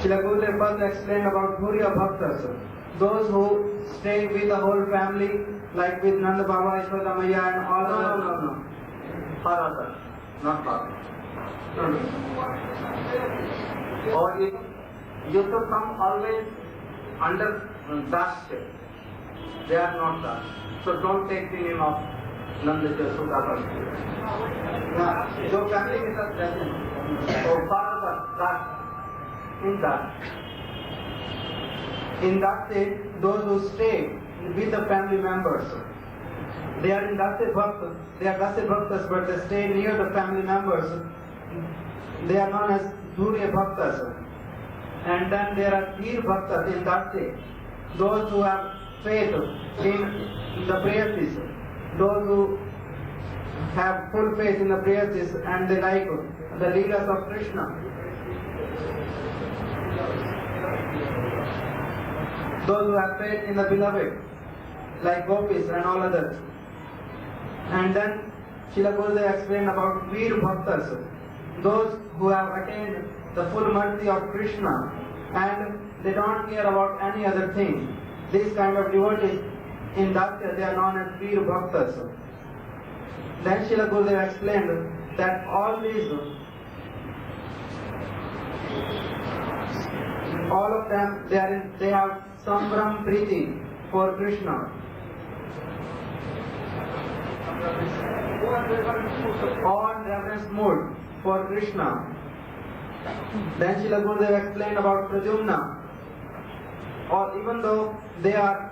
Srila Gurudeva first explained about Dhurya Bhaktas. Those who stay with the whole family, like with Nanda Baba, Ishwara Maya and all no. Harata, not Baba. Or you should come always under dust. They are not dust. So don't take the name of Nanda Jasudha. जो family के साथ रहते हैं और dust. In that state, those who stay with the family members, they are in Dasa Bhaktas, but they stay near the family members. They are known as Dhurya Bhaktas. And then there are Veer Bhaktas in that state. Those who have faith in the prayers, those who have full faith in the prayers and they like the Leelas of Krishna. Those who have faith in the beloved, like gopis and all others. And then Srila Gurudeva explained about Veer Bhaktas, those who have attained the full mercy of Krishna and they don't care about any other thing. These kind of devotees in Dakya, they are known as Veer Bhaktas. Then Srila Gurudeva explained that all of them, they have Sambram Priti for Krishna. All reverence mood for Krishna. Then Srila Gurudeva explained about Prajumna. Or even though they are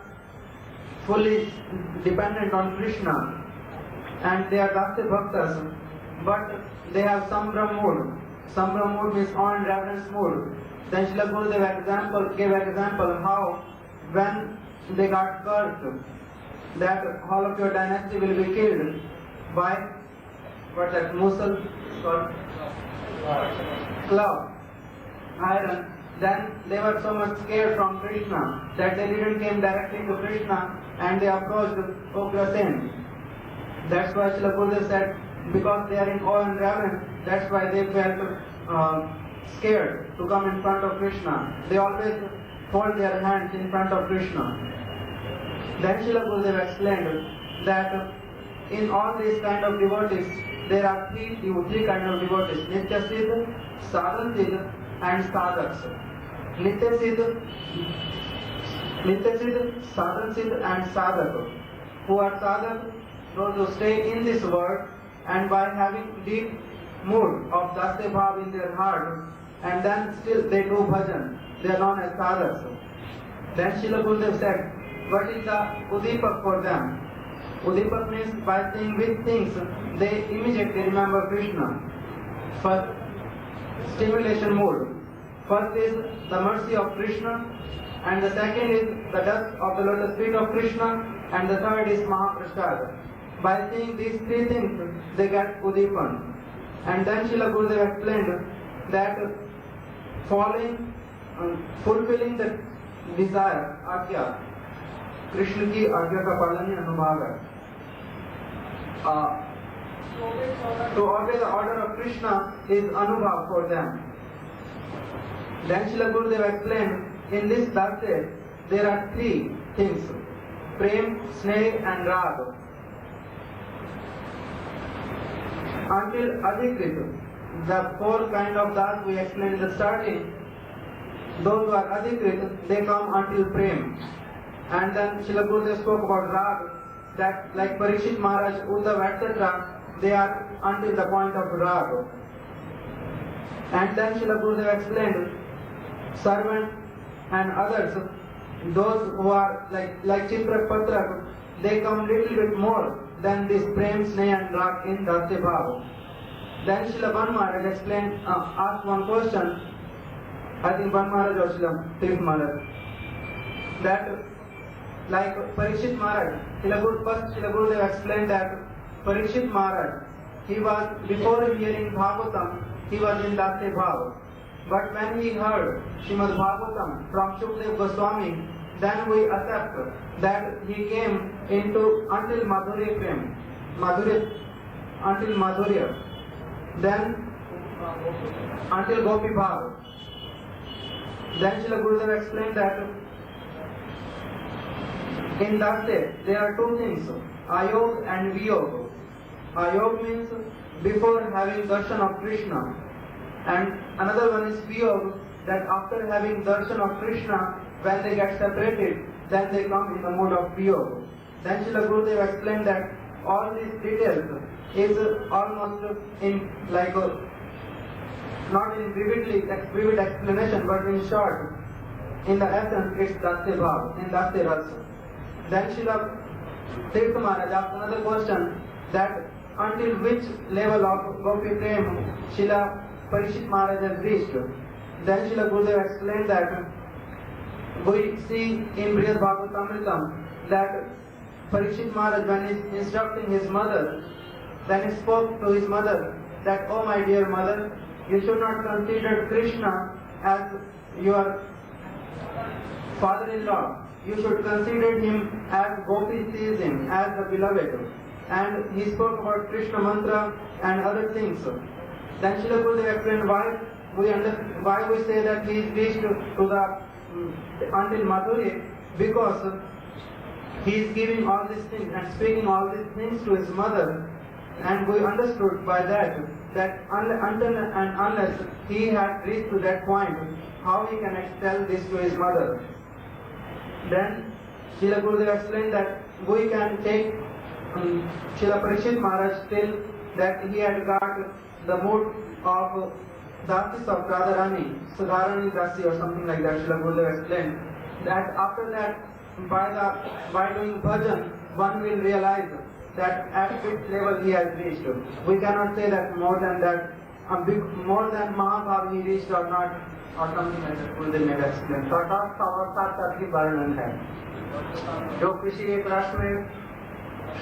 fully dependent on Krishna and they are Dasa Bhaktas, but they have Sambram mood. Sambram mood means on reverence mood. Then Srila Gurudeva gave example how when they got cursed that all of your dynasty will be killed by what that Musal called club, iron. Then they were so much scared from Krishna that they didn't came directly to Krishna and they approached Ugrasen. That's why Srila Gurudeva said because they are in awe and reverence, that's why they felt scared to come in front of Krishna. They always fold their hands in front of Krishna. Then Srila Gurudeva explained that in all these kind of devotees, there are three kind of devotees: Nitya Siddha, Sadhan Siddha, and Sadhaks. Nitya Siddha, Sadhan Siddha, and Sadhak. Who are Sadhak? Those who stay in this world and by having deep mood of Dasa Bhav in their heart, and then still they do bhajan. They are known as sadhaks. Then Srila Gurudeva said, what is the udipak for them? Udipak means by saying with things, they immediately remember Krishna. First, stimulation mood. First is the mercy of Krishna, and the second is the dust of the lotus feet of Krishna, and the third is Mahaprasad. By saying these three things, they get udipan. And then Srila Gurudeva explained that fulfilling the desire, Agya, Krishna ki Agya ka palan hi anubhav hai. To obey the order of Krishna is anubhav for them. Then Srila Gurudeva explained, in this Dasa, there are three things: Prem, Sneh and Rag. Until Adhikrit, the four kind of das we explained in the starting, those who are Adhikrit, they come until Prem. And then Srila Gurudeva spoke about Rag, that like Parikshit Maharaj, Uddhav, etc., they are until the point of Raga. And then Srila Gurudeva explained, servant and others, those who are like Chiprak Patrak, they come little bit more than this Prem, Sneha and Rag in Dasya Bhava. Then Srila Van Maharaj explained, asked one question, I think Van Maharaj or Srila Tirth Maharaj, that like Parikshit Maharaj, first Srila Gurudeva explained that Parikshit Maharaj, he was, before hearing Bhagavatam, he was in Dasya Bhava. But when he heard Srimad Bhagavatam from Srila Goswami, then we accept that he came into until Mathura Prem, until Mathura, then until Gopi Bhava. Then Srila Gurudeva explained that in Dasya there are two things, Ayog and Viyog. Ayog means before having darshan of Krishna, and another one is Viyog, that after having darshan of Krishna, when they get separated, then they come in the mood of Viyog. Then Srila Gurudeva explained that all these details is almost in like not in vivid explanation, but in short, in the essence it's Dasya Bhav, in Dasya Rasa. Then Srila Tirth Maharaj asked another question, that until which level of Gopi Prem Srila Parikshit Maharaj has reached. Then Srila Gurudeva explained that we see in Brihad Bhagavatamritam that Parikshit Maharaj, when he is instructing his mother, then he spoke to his mother that, oh my dear mother, you should not consider Krishna as your father-in-law. You should consider him as Gopi sees him, as the beloved. And he spoke about Krishna mantra and other things. Then Srila Gurudeva explained why we say that he is reached to the until Mathura, because he is giving all these things and speaking all these things to his mother, and we understood by that until and unless he had reached to that point, how he can tell this to his mother. Then Srila Gurudeva explained that we can take Srila Parikshit Maharaj till that he had got the mood of Dasis of Radharani, Sudharani Dasi or something like that. Srila Gurudeva explained that after that, by doing bhajan, one will realize that at which level he has reached. We cannot say that more than Mahabhav he reached or not, or something like that. Gurudev may explain. तटस्थ अवस्था तक ही वर्णन है. जो किसी एक रस में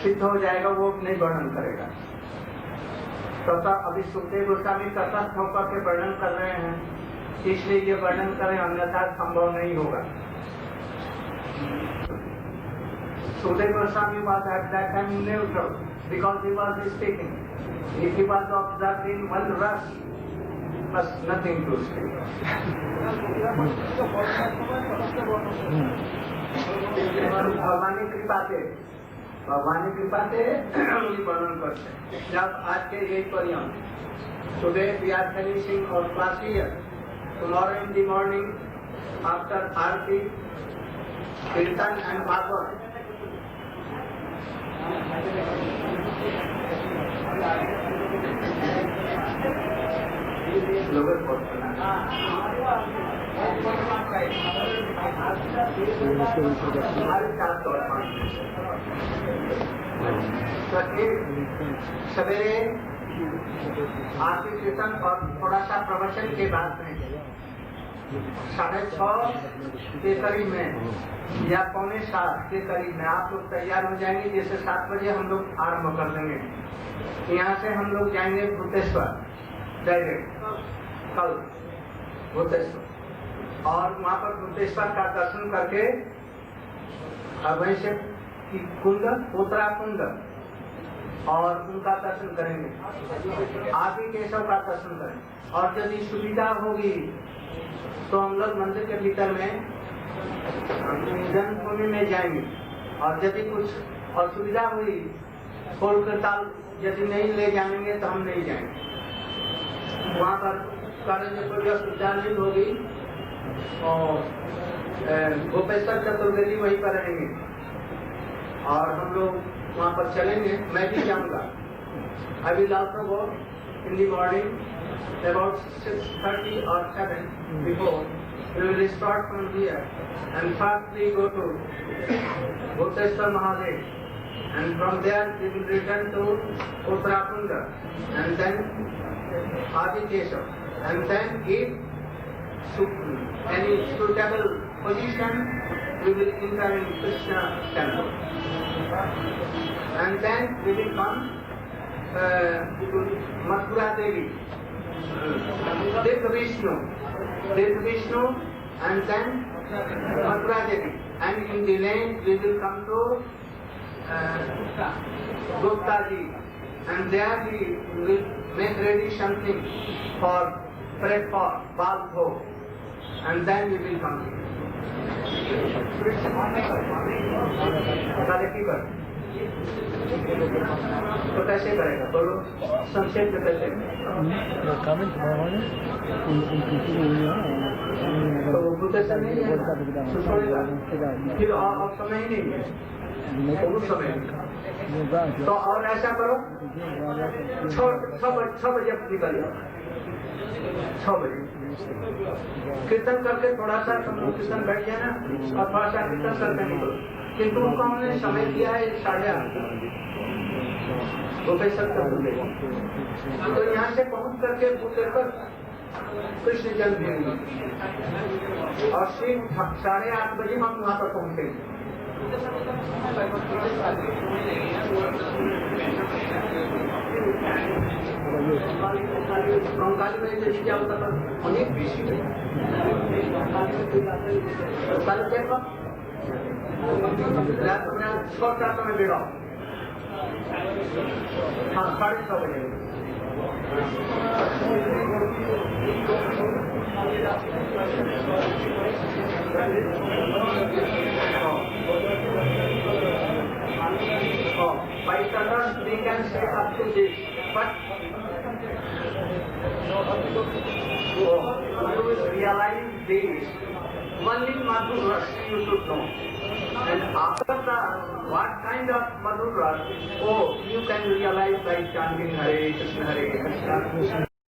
सिद्ध हो जाएगा वो नहीं वर्णन करेगा. तथा अभी सुखदेव गोस्वामी तटस्थ होकर के वर्णन कर रहे हैं, इसलिए ये वर्णन करें, अन्यथा संभव नहीं होगा. Srila Goswami was at that time neutral because he was speaking. If he was observing one rasa, was nothing to speak. भगवानी कृपा से वर्णन करते हैं. जब आज के ये पर्यंत, today we are finishing our class here. Tomorrow in the morning, after Arti, Kirtan and Bhagavad, सवेरे आरती कीर्तन और थोड़ा सा प्रवचन के बाद में 6:30 के करीब में या 6:45 के करीब में आप लोग तैयार हो जाएंगे. जैसे 7 बजे हम लोग आरंभ कर देंगे. यहाँ से हम लोग जाएंगे भूतेश्वर डायरेक्ट, कल भूतेश्वर, और वहाँ पर भूतेश्वर का दर्शन करके वहीं से कुंड, उत्तराकुंड और उनका दर्शन करेंगे. आदि केशव का दर्शन करेंगे. और यदि सुविधा होगी तो हम लोग मंदिर के भीतर में जन्मभूमि में जाएंगे. और यदि कुछ और सुविधा हुई, कोलकाता यदि नहीं ले जाएंगे तो हम नहीं जाएंगे. वहाँ पर करेंगे कोई सुविधा नहीं होगी और गोपेश्वर चतुर्वेदी वहीं पर रहेंगे. और हम लोग वहाँ पर चलेंगे, मैं भी जाऊँगा। I will also go in the morning about 6:30 or 7 before. We will start from here and firstly go to Bhutteshwar Mahadev, and from there we will return to Uttarapunda and then Adikesha, and then if any suitable position we will enter in Krishna temple, and then we will come to Mathura Devi, Vishnu, and then Mathura Devi, and in the lane we will come to Gupta Ji, and there we will make ready something for bread for Bal Bhog, and then we will come here. तो कैसे करेगा बोलो, संक्षेप में कैसे? तो बुद्धे से नहीं है, फिर और समय ही नहीं है, बहुत समय नहीं। तो और ऐसा करो, 6 बजे निकलिए, 6 बजे कीर्तन करके थोड़ा सा कीर्तन बैठ जाए ना, और थोड़ा सा कीर्तन करके निकलो। किंतु उनको हमने समय दिया है 8:30, तो कैसे सकते? तो यहाँ से पहुँच करके भूतेश्वर कृष्ण जन्मभूमि, और ठीक 8:30 बजे हम वहाँ पर पहुँचेंगे। बंगाली में जैसे क्या होता था, अनेक विषय छोटा में बेड़ा, हाँ 6:30 बजे। By turns we can say up to this, but you will realize this. Only Mathura you should know. And after that, what kind of Mathura? Oh, you can realize by chanting Hare Krishna Hare Krishna.